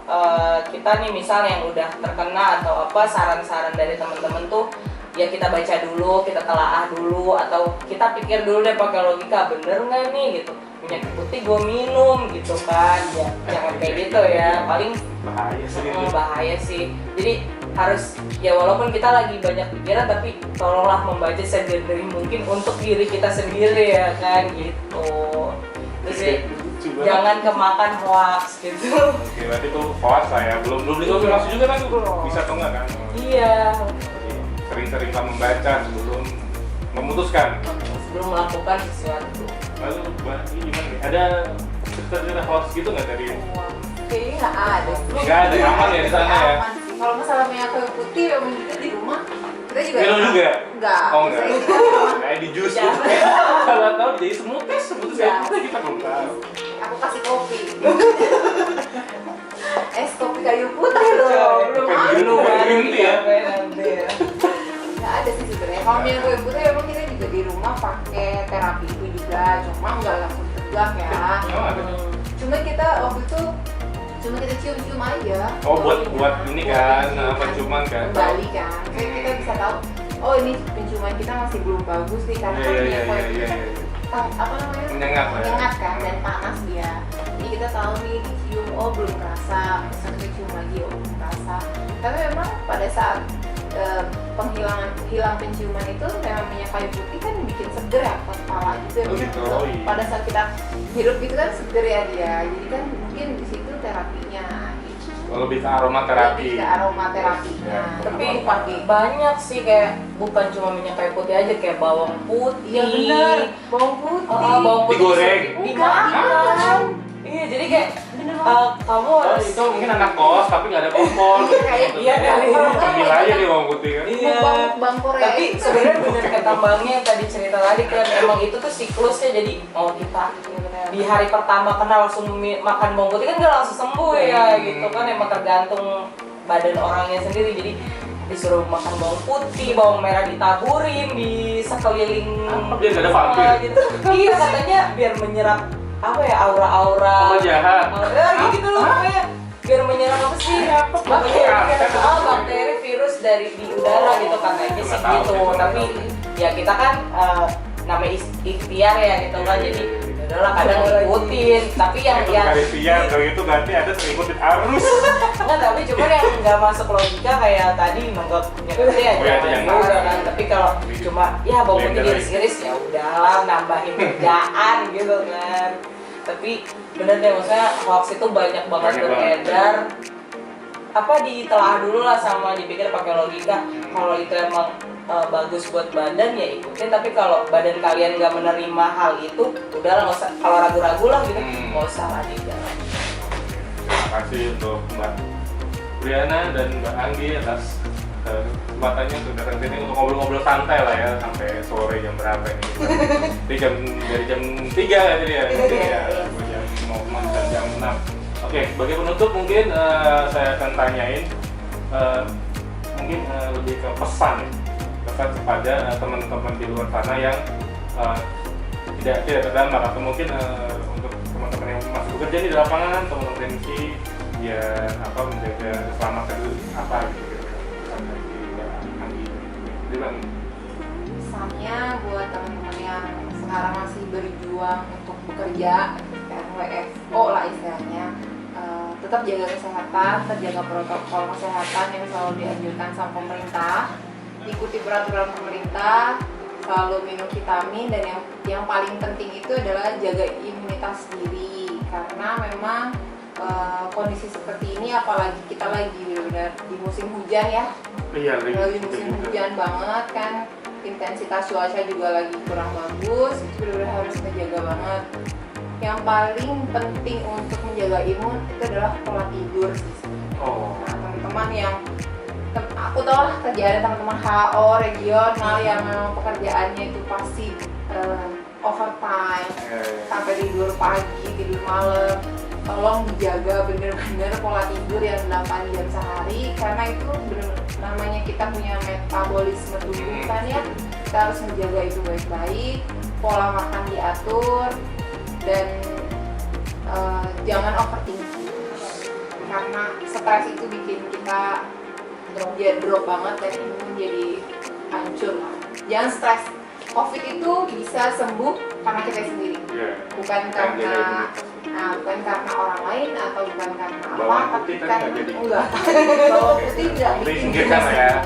kita nih misal yang udah terkena atau saran-saran dari teman-teman tuh ya kita baca dulu, kita telaah dulu, atau kita pikir dulu deh pakai logika bener nggak nih gitu. Minyak putih gue minum gitu kan, ya jangan kayak gitu ya, paling bahaya sih. Jadi harus ya walaupun kita lagi banyak pikiran tapi tolonglah membaca sedari mungkin untuk diri kita sendiri ya kan gitu. Terus ya, jangan kemakan hoax gitu. Oke, berarti itu hoax lah ya, belum dikonfirmasi juga kan bisa atau enggak kan? Iya. Sering-seringlah membaca sebelum memutuskan. Sebelum melakukan sesuatu. Lalu ini gimana nih? Ada cerita-cerita hoax gitu nggak tadi? Kayaknya nggak ada. Nggak ada, aman ya di sana ya? Kalau masalah minyak kayu putih memang kita di rumah kita juga. Minum juga? Enggak. Oh enggak. Kayak di jus. Kalau tahu jadi smoothies kayak kita belum tahu. Aku kasih kopi. Es kopi kayu putih loh. Belum green tea ya? Nggak ada sih sebenarnya. Kalau minyak kayu putih memang kita juga di rumah pakai terapi itu juga, cuma nggak langsung tegak ya. Cuma kita waktu itu cium-cium aja. Oh buat ini kan, penciuman kan? Kembali kan, kayak kita bisa tahu. Oh ini penciuman kita masih belum bagus nih karena kan minyak kayu putih kan apa namanya? Menyengat kan dan panas dia. Jadi kita tahu nih dicium, oh belum kerasa. Misalnya kita cium lagi, oh belum kerasa. Tapi memang pada saat hilang penciuman itu memang minyak kayu putih kan bikin seger ya ke kepala juga. Gitu. Pada saat kita hirup gitu kan seger ya dia. Jadi kan mungkin di situ terapinya. Lebih ke aromaterapi. Lebih ke aromaterapinya. Tapi banyak sih kayak bukan cuma minyak kayu putih aja, kayak bawang putih. Iya benar, bawang putih. Bawang putih digoreng. dimakan. Iya, jadi kayak kamu harus itu mungkin anak kos tapi nggak ada kompor. Iya kali. Ambil aja nih bawang putih kan. Iya. Bang Korea. Tapi sebenarnya bener kata Bangnya yang tadi cerita tadi kan emang itu tuh siklusnya. Jadi kita di hari pertama kena langsung makan bawang putih kan nggak langsung sembuh ya gitu kan, emang tergantung badan orangnya sendiri. Jadi disuruh makan bawang putih, bawang merah ditaburin di sekeliling Biar nggak ada vampir. gitu. Iya katanya biar menyerap aura-aura jahat. gitu loh pokoknya, biar menyerap apa sih bakteri virus dari di udara gitu katanya sih gitu. Tapi ya kita kan namanya ikhtiar ya gitu kan, jadi udahlah kadang ngikutin. Tapi yang ikhtiar kalau itu berarti ada ngikutin arus. enggak, tapi cuman yang nggak masuk logika kayak tadi nonggok nyekutnya aja udah kan. Tapi kalau cuma ya bawang putih diiris-iris ya udahlah nambahin kerjaan gitu kan. Tapi bener deh, maksudnya hoax itu banyak banget beredar. Ditelaah dulu lah sama dipikir pakai logika. Kalau itu emang bagus buat badan ya ikutin. Tapi kalau badan kalian nggak menerima hal itu, udahlah nggak usah. Kalau ragu-ragu lah gitu, nggak usah lah dijalan. Terima kasih untuk Mbak Briana dan Mbak Anggi atas kesempatannya untuk datang sini untuk ngobrol-ngobrol santai lah ya sampai sore jam berapa ini? Dari jam 3 ya tadi ya, jam 6. Oke, sebagai penutup mungkin saya akan tanyain mungkin lebih ke pesan kepada teman-teman di luar sana yang tidak terdampak, atau mungkin untuk teman-teman yang masih bekerja di lapangan, teman-teman ya menjaga keselamatan apa gitu. Gimana? Pesannya buat teman-teman yang sekarang masih berjuang untuk bekerja, kayak WFO lah istilahnya, tetap jaga kesehatan, tetap jaga protokol kesehatan yang selalu dianjurkan sama pemerintah, ikuti peraturan pemerintah, selalu minum vitamin, dan yang paling penting itu adalah jaga imunitas diri, karena memang kondisi seperti ini, apalagi kita lagi benar-benar di musim hujan ya. Iya, lagi musim hujan banget kan, intensitas cuaca juga lagi kurang bagus, itu benar-benar harus menjaga banget. Yang paling penting untuk menjaga imun itu adalah pola tidur sih. Nah, teman-teman yang aku tahu lah kerjaan teman-teman HO regional yang memang pekerjaannya itu pasti overtime, sampai tidur pagi, tidur malam. Tolong dijaga bener-bener pola tidur yang 8 jam sehari, karena itu bener namanya kita punya metabolisme tubuh kan ya, kita harus menjaga itu baik-baik, pola makan diatur, dan jangan overthinking, karena stres itu bikin kita drop banget dan imun jadi hancur. Jangan stres. COVID itu bisa sembuh karena kita sendiri, bukan karena orang lain atau bukan karena apa, tapi karena enggak. Bawang putih tidak bikin singkirkan ya.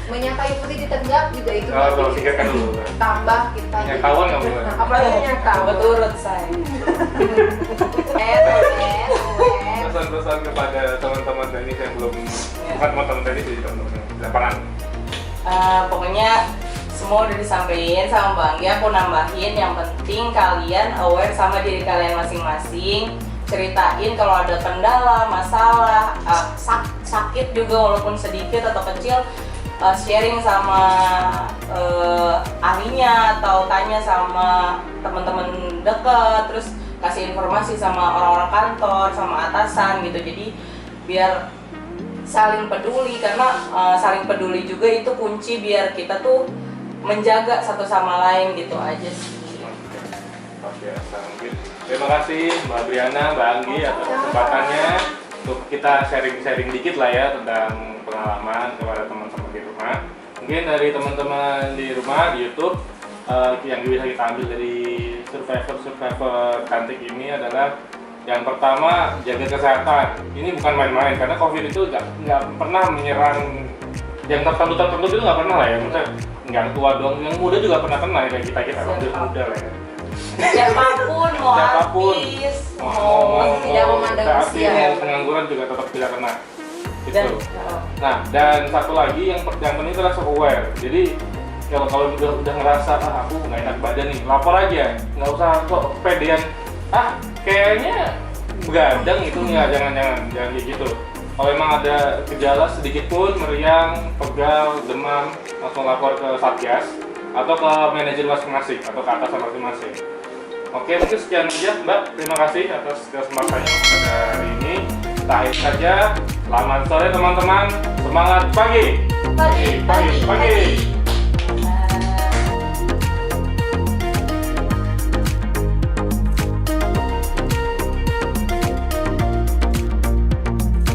Menyakai putih di tenggak juga itu singkirkan dulu. Tambah kita kawan nggak boleh. Apalagi nyaka. Menurut saya. Pesan-pesan kepada teman-teman teknis yang belum, bukan teman-teman teknis, jadi teman-teman di lapangan. Pokoknya semua udah disampaikan sama Mbak Anggi, aku nambahin yang penting kalian aware sama diri kalian masing-masing, ceritain kalau ada kendala, masalah, sakit juga walaupun sedikit atau kecil, sharing sama ahlinya atau tanya sama teman-teman dekat, terus kasih informasi sama orang-orang kantor, sama atasan gitu. Jadi biar saling peduli, karena saling peduli juga itu kunci biar kita tuh menjaga satu sama lain gitu aja sih. Oke, mungkin terima kasih Mbak Briana, Mbak Anggi atas kesempatannya untuk kita sharing-sharing dikit lah ya tentang pengalaman kepada teman-teman di rumah. Mungkin dari teman-teman di rumah di YouTube yang bisa kita ambil dari survivor cantik ini adalah yang pertama, jaga kesehatan. Ini bukan main-main karena COVID itu nggak pernah menyerang yang tertentu itu nggak pernah lah ya. Maksudnya nggak tua doang, yang muda juga pernah kena ya, kayak kita muda lah ya. Siapapun mau artis, mau tidak memandang usia, mau pengangguran juga tetap tidak kena. Itu. Nah, dan satu lagi yang penting adalah aware. Jadi kalau udah ngerasa aku nggak enak badan nih, lapor aja, nggak usah kok pedean. Kayaknya begadang itu ya, jangan kayak gitu. Kalau emang ada gejala sedikit pun, meriang, pegal, demam, langsung lapor ke Satgas atau ke manajer masing-masing atau ke atasan masing-masing. Oke, mungkin sekian aja Mbak. Terima kasih atas kesempatannya pada hari ini. Kita akhiri saja. Selamat sore teman-teman. Semangat pagi. Pagi.